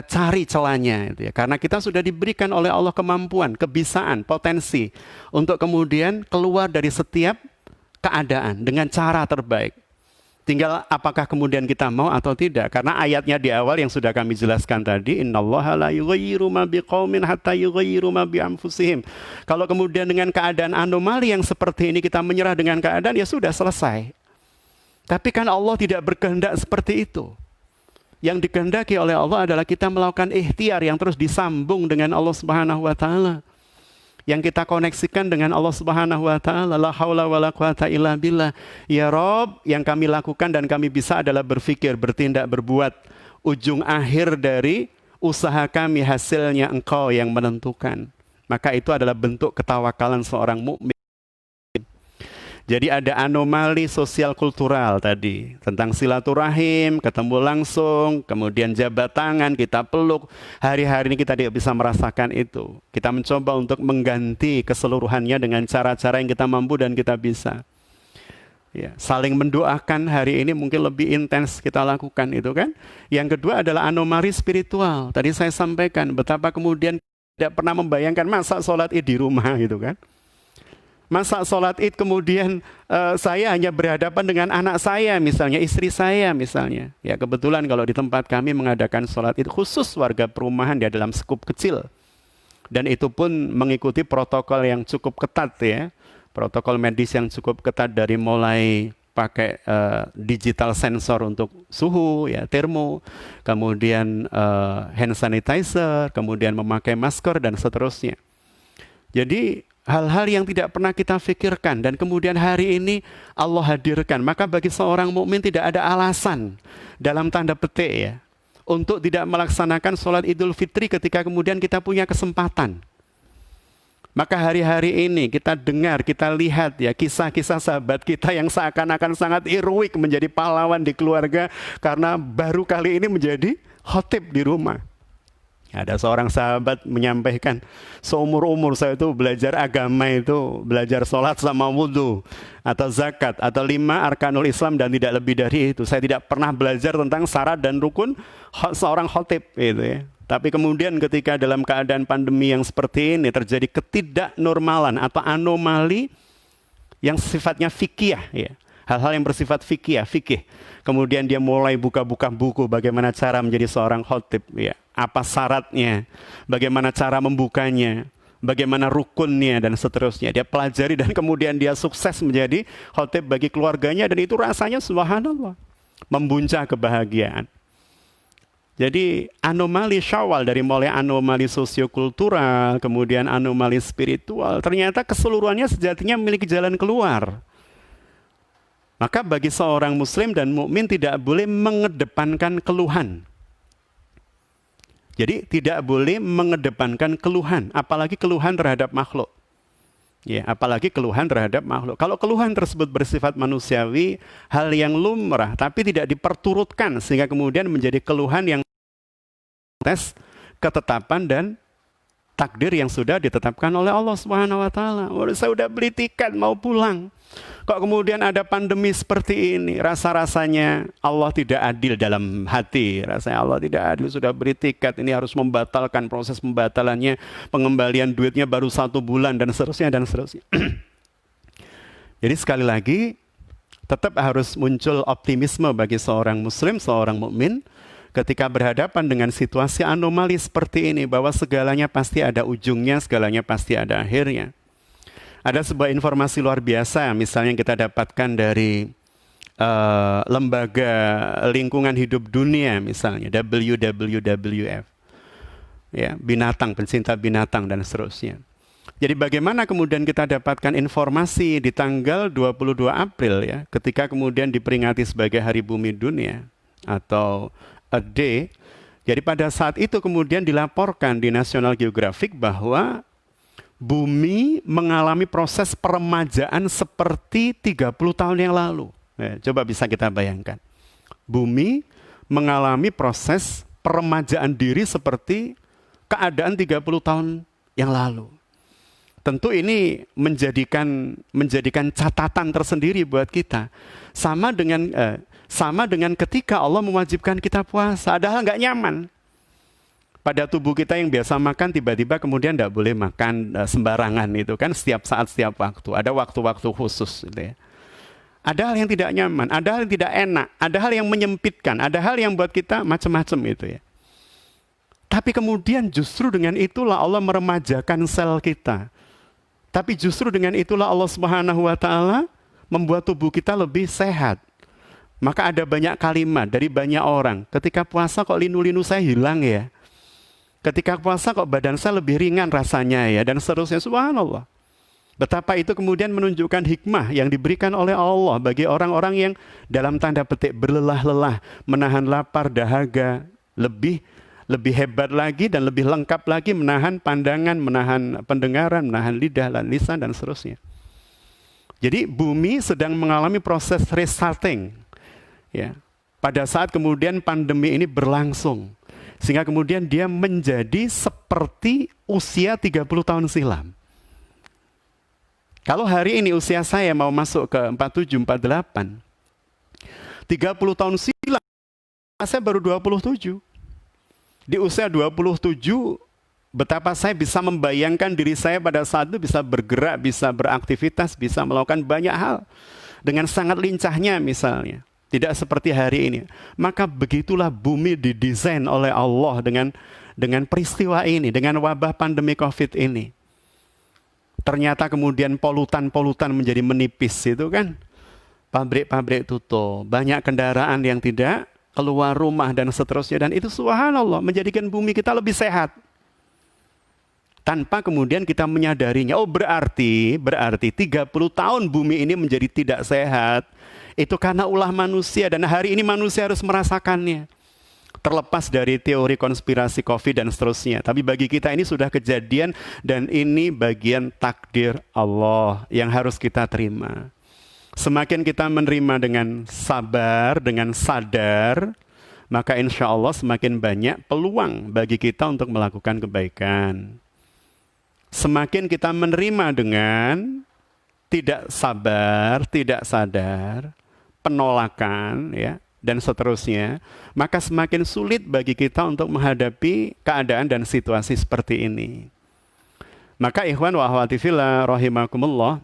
cari celahnya, itu ya. Karena kita sudah diberikan oleh Allah kemampuan, kebisaan, potensi untuk kemudian keluar dari setiap keadaan dengan cara terbaik. Tinggal apakah kemudian kita mau atau tidak. Karena ayatnya di awal yang sudah kami jelaskan tadi, innallaha la yughayyiru ma biqaumin hatta yughayyiru ma bi anfusihim. Kalau kemudian dengan keadaan anomali yang seperti ini kita menyerah dengan keadaan, ya sudah selesai. Tapi kan Allah tidak berkehendak seperti itu. Yang dikehendaki oleh Allah adalah kita melakukan ikhtiar yang terus disambung dengan Allah Subhanahu wa taala. Yang kita koneksikan dengan Allah Subhanahu wa taala, la haula wala quwata illa billah. Ya Rob, yang kami lakukan dan kami bisa adalah berpikir, bertindak, berbuat. Ujung akhir dari usaha kami hasilnya Engkau yang menentukan. Maka itu adalah bentuk ketawakalan seorang mukmin. Jadi ada anomali sosial kultural tadi, tentang silaturahim, ketemu langsung, kemudian jabat tangan, kita peluk. Hari-hari ini kita tidak bisa merasakan itu. Kita mencoba untuk mengganti keseluruhannya dengan cara-cara yang kita mampu dan kita bisa. Ya, saling mendoakan hari ini mungkin lebih intens kita lakukan itu kan. Yang kedua adalah anomali spiritual. Tadi saya sampaikan betapa kemudian tidak pernah membayangkan masa sholat id di rumah gitu kan. Masa sholat id kemudian saya hanya berhadapan dengan anak saya misalnya, istri saya misalnya. Ya kebetulan kalau di tempat kami mengadakan sholat id khusus warga perumahan ya dalam skup kecil. Dan itu pun mengikuti protokol yang cukup ketat ya. Protokol medis yang cukup ketat dari mulai pakai digital sensor untuk suhu, ya termo, kemudian hand sanitizer, kemudian memakai masker dan seterusnya. Jadi hal-hal yang tidak pernah kita pikirkan dan kemudian hari ini Allah hadirkan. Maka bagi seorang mukmin tidak ada alasan dalam tanda petik ya untuk tidak melaksanakan sholat Idul Fitri ketika kemudian kita punya kesempatan. Maka hari-hari ini kita dengar, kita lihat ya kisah-kisah sahabat kita yang seakan-akan sangat heroik menjadi pahlawan di keluarga karena baru kali ini menjadi khotib di rumah. Ada seorang sahabat menyampaikan, seumur-umur saya itu belajar agama itu, belajar sholat sama wudhu, atau zakat, atau 5 arkanul Islam dan tidak lebih dari itu. Saya tidak pernah belajar tentang syarat dan rukun seorang khotib gitu ya. Tapi kemudian ketika dalam keadaan pandemi yang seperti ini terjadi ketidaknormalan atau anomali yang sifatnya fikih ya. Hal-hal yang bersifat fikih. Kemudian dia mulai buka-buka buku bagaimana cara menjadi seorang khotib ya. Apa syaratnya, bagaimana cara membukanya, bagaimana rukunnya dan seterusnya. Dia pelajari dan kemudian dia sukses menjadi khotib bagi keluarganya dan itu rasanya subhanallah membuncah kebahagiaan. Jadi anomali Syawal dari mulai anomali sosiokultural, kemudian anomali spiritual, ternyata keseluruhannya sejatinya memiliki jalan keluar. Maka bagi seorang muslim dan mukmin tidak boleh mengedepankan keluhan. Jadi tidak boleh mengedepankan keluhan, apalagi keluhan terhadap makhluk. Ya, apalagi keluhan terhadap makhluk. Kalau keluhan tersebut bersifat manusiawi, hal yang lumrah, tapi tidak diperturutkan sehingga kemudian menjadi keluhan yang tes ketetapan dan takdir yang sudah ditetapkan oleh Allah Subhanahu wa taala. Saya udah beli tiket mau pulang. Kok kemudian ada pandemi seperti ini? Rasa-rasanya Allah tidak adil dalam hati. Rasanya Allah tidak adil, sudah beri tiket, ini harus membatalkan, proses pembatalannya, pengembalian duitnya baru 1 bulan, dan seterusnya, dan seterusnya. Jadi sekali lagi, tetap harus muncul optimisme bagi seorang muslim, seorang mukmin, ketika berhadapan dengan situasi anomali seperti ini, bahwa segalanya pasti ada ujungnya, segalanya pasti ada akhirnya. Ada sebuah informasi luar biasa, misalnya yang kita dapatkan dari lembaga lingkungan hidup dunia, misalnya WWF, ya, binatang, pencinta binatang, dan seterusnya. Jadi bagaimana kemudian kita dapatkan informasi di tanggal 22 April, ya, ketika kemudian diperingati sebagai Hari Bumi Dunia atau Earth Day. Jadi pada saat itu kemudian dilaporkan di National Geographic bahwa bumi mengalami proses peremajaan seperti 30 tahun yang lalu. Coba bisa kita bayangkan. Bumi mengalami proses peremajaan diri seperti keadaan 30 tahun yang lalu. Tentu ini menjadikan catatan tersendiri buat kita. Sama dengan ketika Allah mewajibkan kita puasa. Padahal nggak nyaman. Pada tubuh kita yang biasa makan, tiba-tiba kemudian tidak boleh makan sembarangan, itu kan setiap saat, setiap waktu. Ada waktu-waktu khusus, gitu ya. Ada hal yang tidak nyaman, ada hal yang tidak enak, ada hal yang menyempitkan, ada hal yang buat kita macam-macam, itu ya. Tapi kemudian justru dengan itulah Allah meremajakan sel kita. Tapi justru dengan itulah Allah Subhanahu wa taala membuat tubuh kita lebih sehat. Maka ada banyak kalimat dari banyak orang, ketika puasa kok linu-linu saya hilang ya. Ketika puasa kok badan saya lebih ringan rasanya ya, dan seterusnya. Subhanallah. Betapa itu kemudian menunjukkan hikmah yang diberikan oleh Allah bagi orang-orang yang dalam tanda petik berlelah-lelah, menahan lapar, dahaga, lebih hebat lagi dan lebih lengkap lagi menahan pandangan, menahan pendengaran, menahan lidah dan lisan, dan seterusnya. Jadi bumi sedang mengalami proses restarting, ya, pada saat kemudian pandemi ini berlangsung. Sehingga kemudian dia menjadi seperti usia 30 tahun silam. Kalau hari ini usia saya mau masuk ke 47, 48. 30 tahun silam, saya baru 27. Di usia 27, betapa saya bisa membayangkan diri saya pada saat itu bisa bergerak, bisa beraktivitas, bisa melakukan banyak hal. Dengan sangat lincahnya misalnya. Tidak seperti hari ini. Maka begitulah bumi didesain oleh Allah dengan peristiwa ini, dengan wabah pandemi COVID ini. Ternyata kemudian polutan-polutan menjadi menipis, itu kan. Pabrik-pabrik tutup, banyak kendaraan yang tidak keluar rumah, dan seterusnya. Dan itu subhanallah menjadikan bumi kita lebih sehat. Tanpa kemudian kita menyadarinya. Oh berarti 30 tahun bumi ini menjadi tidak sehat. Itu karena ulah manusia, dan hari ini manusia harus merasakannya. Terlepas dari teori konspirasi COVID dan seterusnya. Tapi bagi kita ini sudah kejadian, dan ini bagian takdir Allah yang harus kita terima. Semakin kita menerima dengan sabar, dengan sadar, maka insya Allah semakin banyak peluang bagi kita untuk melakukan kebaikan. Semakin kita menerima dengan tidak sabar, tidak sadar, penolakan, ya, dan seterusnya, maka semakin sulit bagi kita untuk menghadapi keadaan dan situasi seperti ini. Maka ikhwan wa akhwati fillah rahimakumullah,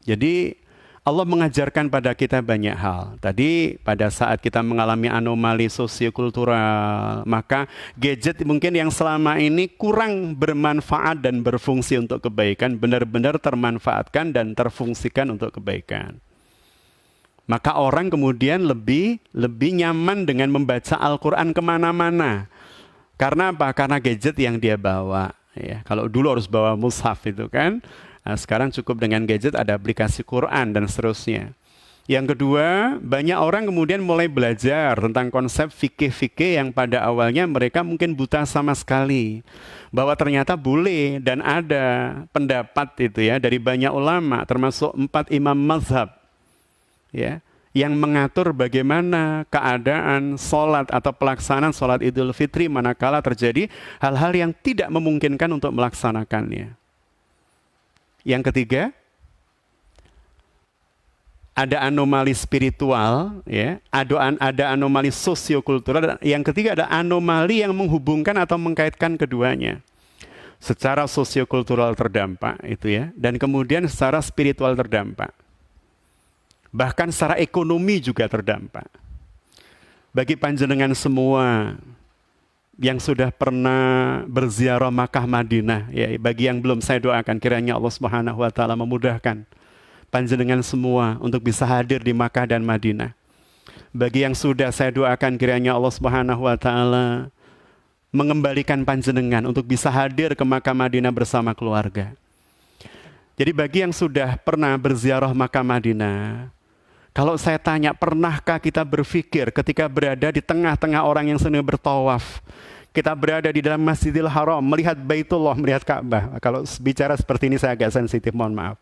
jadi Allah mengajarkan pada kita banyak hal. Tadi pada saat kita mengalami anomali sosiokultural, maka gadget mungkin yang selama ini kurang bermanfaat dan berfungsi untuk kebaikan, benar-benar termanfaatkan dan terfungsikan untuk kebaikan. Maka orang kemudian lebih nyaman dengan membaca Al-Quran kemana-mana. Karena apa? Karena gadget yang dia bawa. Ya, kalau dulu harus bawa mushaf itu kan. Nah, sekarang cukup dengan gadget, ada aplikasi Quran dan seterusnya. Yang kedua, banyak orang kemudian mulai belajar tentang konsep fikih-fikih yang pada awalnya mereka mungkin buta sama sekali. Bahwa ternyata boleh dan ada pendapat itu ya dari banyak ulama, termasuk 4 imam mazhab. Ya, yang mengatur bagaimana keadaan sholat atau pelaksanaan sholat Idul Fitri manakala terjadi hal-hal yang tidak memungkinkan untuk melaksanakannya. Yang ketiga, ada anomali spiritual, ya, ada anomali sosiokultural. Yang ketiga ada anomali yang menghubungkan atau mengkaitkan keduanya. Secara sosiokultural terdampak itu ya, dan kemudian secara spiritual terdampak. Bahkan secara ekonomi juga terdampak. Bagi panjenengan semua yang sudah pernah berziarah Makkah Madinah, ya, bagi yang belum saya doakan kiranya Allah Subhanahu wa taala memudahkan panjenengan semua untuk bisa hadir di Makkah dan Madinah. Bagi yang sudah saya doakan kiranya Allah Subhanahu wa taala mengembalikan panjenengan untuk bisa hadir ke Makkah Madinah bersama keluarga. Jadi bagi yang sudah pernah berziarah Makkah Madinah, kalau saya tanya, pernahkah kita berpikir ketika berada di tengah-tengah orang yang sedang bertawaf, kita berada di dalam Masjidil Haram, melihat Baitullah, melihat Ka'bah. Kalau bicara seperti ini saya agak sensitif, mohon maaf.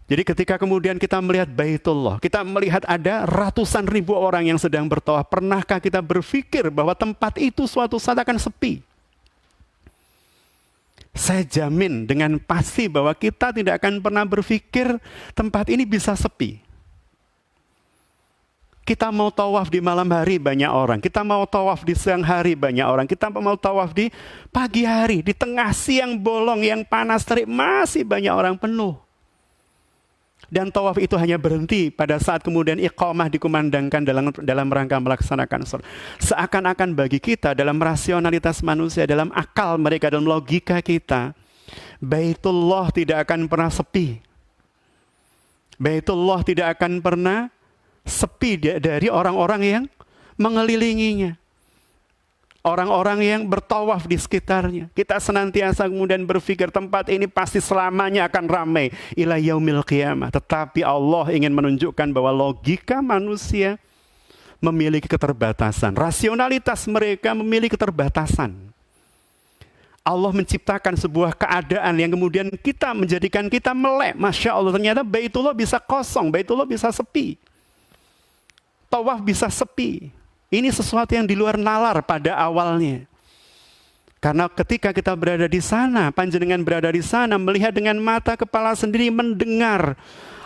Jadi ketika kemudian kita melihat Baitullah, kita melihat ada ratusan ribu orang yang sedang bertawaf, pernahkah kita berpikir bahwa tempat itu suatu saat akan sepi? Saya jamin dengan pasti bahwa kita tidak akan pernah berpikir tempat ini bisa sepi. Kita mau tawaf di malam hari banyak orang, kita mau tawaf di siang hari banyak orang, kita mau tawaf di pagi hari, di tengah siang bolong yang panas terik masih banyak orang penuh. Dan tawaf itu hanya berhenti pada saat kemudian iqamah dikumandangkan dalam rangka melaksanakan sholat. Seakan-akan bagi kita dalam rasionalitas manusia, dalam akal mereka, dalam logika kita, Baitullah tidak akan pernah sepi. Baitullah tidak akan pernah sepi dari orang-orang yang mengelilinginya. Orang-orang yang bertawaf di sekitarnya. Kita senantiasa kemudian berpikir tempat ini pasti selamanya akan ramai ila yaumil qiyamah. Tetapi Allah ingin menunjukkan bahwa logika manusia memiliki keterbatasan. Rasionalitas mereka memiliki keterbatasan. Allah menciptakan sebuah keadaan yang kemudian kita menjadikan kita melek. Masya Allah, ternyata Baitullah bisa kosong, Baitullah bisa sepi. Tawaf bisa sepi. Ini sesuatu yang di luar nalar pada awalnya. Karena ketika kita berada di sana, panjenengan berada di sana, melihat dengan mata kepala sendiri, mendengar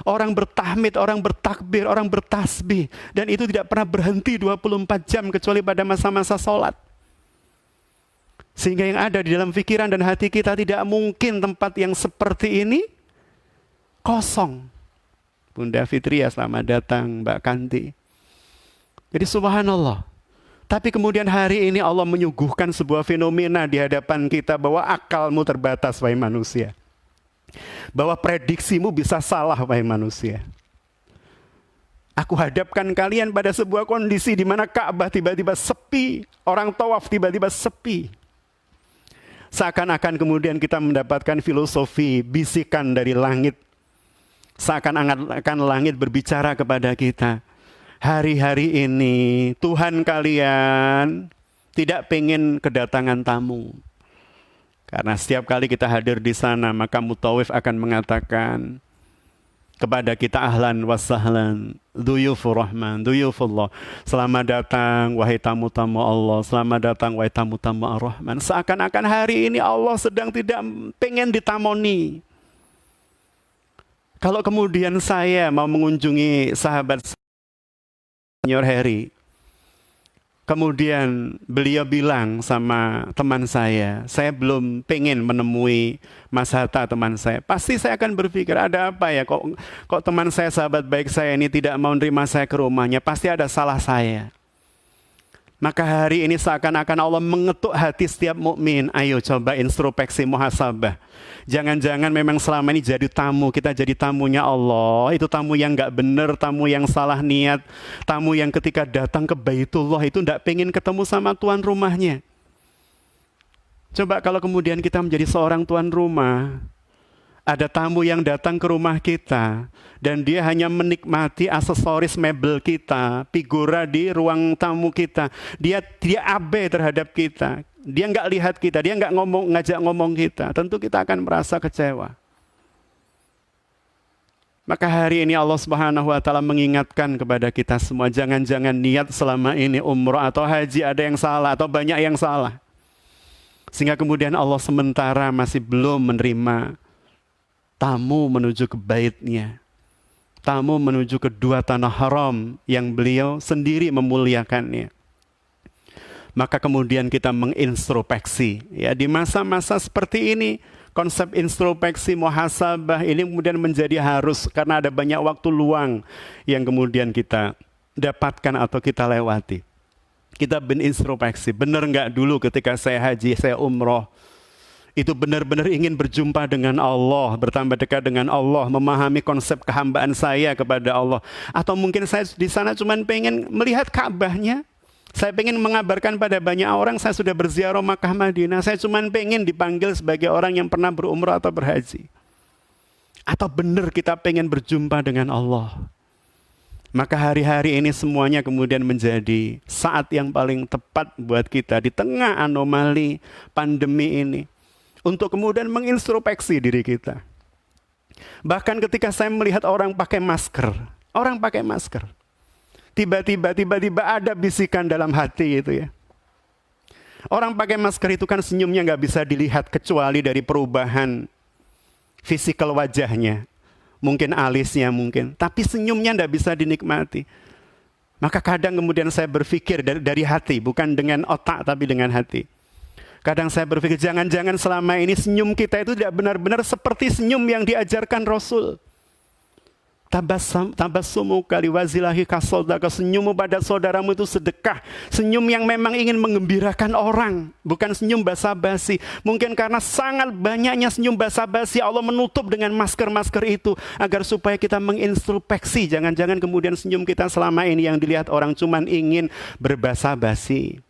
orang bertahmid, orang bertakbir, orang bertasbih. Dan itu tidak pernah berhenti 24 jam kecuali pada masa-masa sholat. Sehingga yang ada di dalam pikiran dan hati kita, tidak mungkin tempat yang seperti ini kosong. Bunda Fitria, selamat datang. Mbak Kanti. Jadi subhanallah. Tapi kemudian hari ini Allah menyuguhkan sebuah fenomena di hadapan kita bahwa akalmu terbatas, wahai manusia. Bahwa prediksimu bisa salah, wahai manusia. Aku hadapkan kalian pada sebuah kondisi di mana Ka'bah tiba-tiba sepi, orang tawaf tiba-tiba sepi. Seakan-akan kemudian kita mendapatkan filosofi bisikan dari langit. Seakan-akan langit berbicara kepada kita. Hari-hari ini Tuhan kalian tidak pengen kedatangan tamu. Karena setiap kali kita hadir di sana, maka mutawif akan mengatakan kepada kita ahlan wa sahlan, duyufur rahman, duyufullah. Selamat datang wahai tamu-tamu Allah, selamat datang wahai tamu-tamu ar-Rahman. Seakan-akan hari ini Allah sedang tidak pengen ditamoni. Kalau kemudian saya mau mengunjungi sahabat Senior Harry, kemudian beliau bilang sama teman saya belum pengen menemui Mas Hatta, teman saya. Pasti saya akan berpikir, ada apa ya, kok teman saya, sahabat baik saya ini tidak mau nerima saya ke rumahnya, pasti ada salah saya. Maka hari ini seakan-akan Allah mengetuk hati setiap mukmin. Ayo coba introspeksi muhasabah. Jangan-jangan memang selama ini jadi tamu, kita jadi tamunya Allah. Itu tamu yang gak benar, tamu yang salah niat. Tamu yang ketika datang ke Baitullah itu gak pengen ketemu sama tuan rumahnya. Coba kalau kemudian kita menjadi seorang tuan rumah, ada tamu yang datang ke rumah kita, dan dia hanya menikmati aksesoris mebel kita, figura di ruang tamu kita. Dia abai terhadap kita. Dia nggak lihat kita, dia nggak ngajak ngomong kita. Tentu kita akan merasa kecewa. Maka hari ini Allah Subhanahu wa taala mengingatkan kepada kita semua, jangan-jangan niat selama ini umroh atau haji ada yang salah atau banyak yang salah. Sehingga kemudian Allah sementara masih belum menerima tamu menuju ke baitnya. Tamu menuju ke dua tanah haram yang beliau sendiri memuliakannya. Maka kemudian kita mengintrospeksi, ya, di masa-masa seperti ini konsep introspeksi muhasabah ini kemudian menjadi harus, karena ada banyak waktu luang yang kemudian kita dapatkan atau kita lewati. Kita berintrospeksi, benar nggak dulu ketika saya haji, saya umroh, itu benar-benar ingin berjumpa dengan Allah, bertambah dekat dengan Allah, memahami konsep kehambaan saya kepada Allah. Atau mungkin saya di sana cuma pengen melihat Ka'bahnya, saya pengen mengabarkan pada banyak orang saya sudah berziarah Makkah Madinah, saya cuma pengen dipanggil sebagai orang yang pernah berumrah atau berhaji. Atau benar kita pengen berjumpa dengan Allah. Maka hari-hari ini semuanya kemudian menjadi saat yang paling tepat buat kita di tengah anomali pandemi ini, untuk kemudian mengintrospeksi diri kita. Bahkan ketika saya melihat orang pakai masker, tiba-tiba ada bisikan dalam hati itu, ya. Orang pakai masker itu kan senyumnya nggak bisa dilihat kecuali dari perubahan fisikal wajahnya. Mungkin alisnya mungkin, tapi senyumnya nggak bisa dinikmati. Maka kadang kemudian saya berpikir dari hati, bukan dengan otak tapi dengan hati. Kadang saya berpikir jangan-jangan selama ini senyum kita itu tidak benar-benar seperti senyum yang diajarkan Rasul. Tabassumu kaliwazilahi kasodaka, senyummu pada saudaramu itu sedekah. Senyum yang memang ingin mengembirakan orang, bukan senyum basa-basi. Mungkin karena sangat banyaknya senyum basa-basi, Allah menutup dengan masker-masker itu agar supaya kita mengintrospeksi. Jangan-jangan kemudian senyum kita selama ini yang dilihat orang cuman ingin berbasa-basi,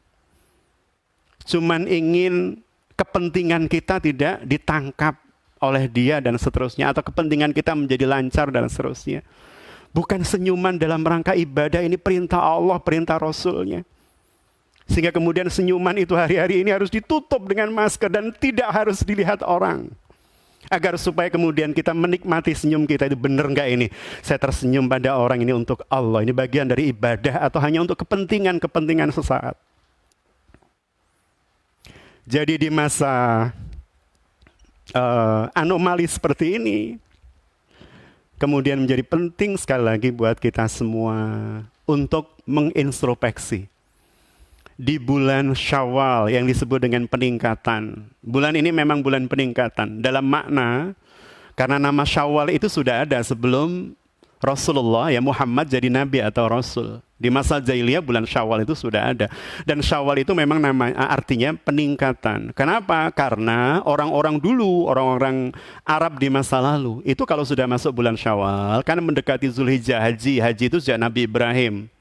cuman ingin kepentingan kita tidak ditangkap oleh dia dan seterusnya, atau kepentingan kita menjadi lancar dan seterusnya. Bukan senyuman dalam rangka ibadah, ini perintah Allah, perintah Rasulnya. Sehingga kemudian senyuman itu hari-hari ini harus ditutup dengan masker dan tidak harus dilihat orang. Agar supaya kemudian kita menikmati senyum kita itu, benar nggak ini? Saya tersenyum pada orang ini untuk Allah, ini bagian dari ibadah atau hanya untuk kepentingan-kepentingan sesaat. Jadi di masa anomali seperti ini, kemudian menjadi penting sekali lagi buat kita semua untuk mengintrospeksi. Di bulan Syawal yang disebut dengan peningkatan. Bulan ini memang bulan peningkatan. Dalam makna, karena nama Syawal itu sudah ada sebelum Rasulullah, ya, Muhammad jadi nabi atau rasul. Di masa jahiliyah bulan Syawal itu sudah ada. Dan Syawal itu memang artinya peningkatan. Kenapa? Karena orang-orang dulu, orang-orang Arab di masa lalu, itu kalau sudah masuk bulan Syawal, kan mendekati Zulhijjah, haji itu sejak Nabi Ibrahim.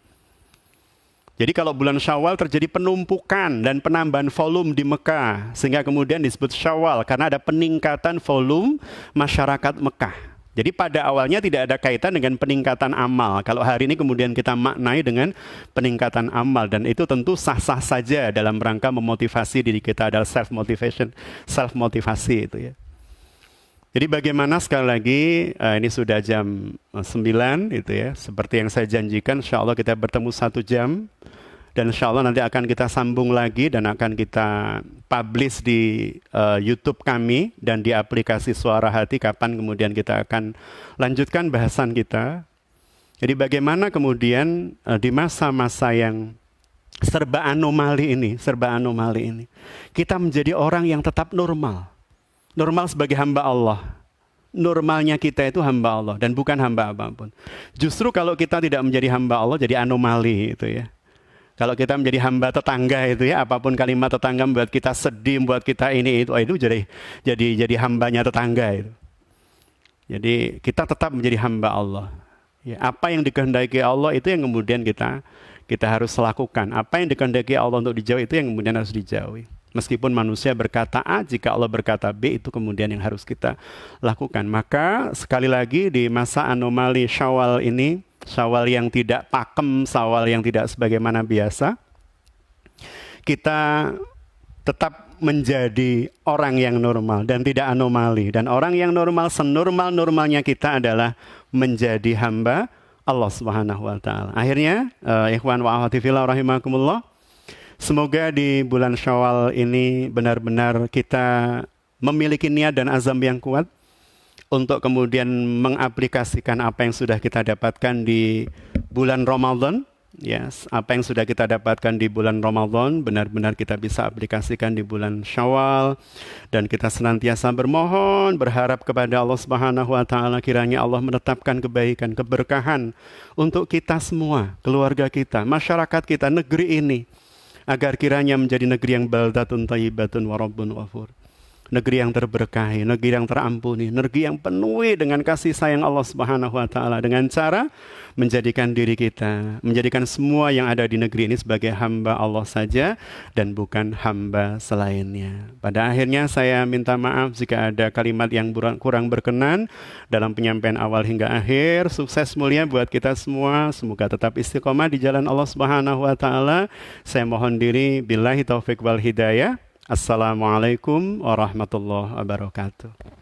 Jadi kalau bulan Syawal terjadi penumpukan dan penambahan volume di Mekah, sehingga kemudian disebut Syawal, karena ada peningkatan volume masyarakat Mekah. Jadi pada awalnya tidak ada kaitan dengan peningkatan amal. Kalau hari ini kemudian kita maknai dengan peningkatan amal, dan itu tentu sah-sah saja dalam rangka memotivasi diri kita, adalah self-motivation, self-motivasi itu, ya. Jadi bagaimana, sekali lagi ini sudah jam 9 itu, ya. Seperti yang saya janjikan, insya Allah kita bertemu 1 jam. Dan insya Allah nanti akan kita sambung lagi dan akan kita publish di YouTube kami dan di aplikasi Suara Hati kapan kemudian kita akan lanjutkan bahasan kita. Jadi bagaimana kemudian di masa-masa yang serba anomali ini, kita menjadi orang yang tetap normal. Normal sebagai hamba Allah. Normalnya kita itu hamba Allah dan bukan hamba apapun. Justru kalau kita tidak menjadi hamba Allah, jadi anomali itu, ya. Kalau kita menjadi hamba tetangga itu, ya, apapun kalimat tetangga membuat kita sedih, membuat kita ini itu jadi hambanya tetangga itu. Jadi kita tetap menjadi hamba Allah. Ya, apa yang dikehendaki Allah itu yang kemudian kita harus lakukan. Apa yang dikehendaki Allah untuk dijauhi itu yang kemudian harus dijauhi. Meskipun manusia berkata A, jika Allah berkata B, itu kemudian yang harus kita lakukan. Maka sekali lagi di masa anomali Syawal ini, Syawal yang tidak pakem, Syawal yang tidak sebagaimana biasa, kita tetap menjadi orang yang normal dan tidak anomali. Dan orang yang normal, senormal-normalnya kita adalah menjadi hamba Allah Subhanahu wa taala. Akhirnya, ikhwan wa akhwati fillah rahimakumullah, semoga di bulan Syawal ini benar-benar kita memiliki niat dan azam yang kuat untuk kemudian mengaplikasikan apa yang sudah kita dapatkan di bulan Ramadan. Yes, apa yang sudah kita dapatkan di bulan Ramadan benar-benar kita bisa aplikasikan di bulan Syawal, dan kita senantiasa bermohon, berharap kepada Allah Subhanahu wa taala kiranya Allah menetapkan kebaikan, keberkahan untuk kita semua, keluarga kita, masyarakat kita, negeri ini, agar kiranya menjadi negeri yang baldatun thayyibatun wa rabbun ghafur. Negeri yang terberkahi, negeri yang terampuni, negeri yang penuhi dengan kasih sayang Allah Subhanahu wa taala, dengan cara menjadikan diri kita, menjadikan semua yang ada di negeri ini sebagai hamba Allah saja dan bukan hamba selainnya. Pada akhirnya saya minta maaf jika ada kalimat yang kurang berkenan dalam penyampaian awal hingga akhir. Sukses mulia buat kita semua, semoga tetap istiqomah di jalan Allah Subhanahu wa taala. Saya mohon diri, billahi taufik wal hidayah. Assalamualaikum warahmatullahi wabarakatuh.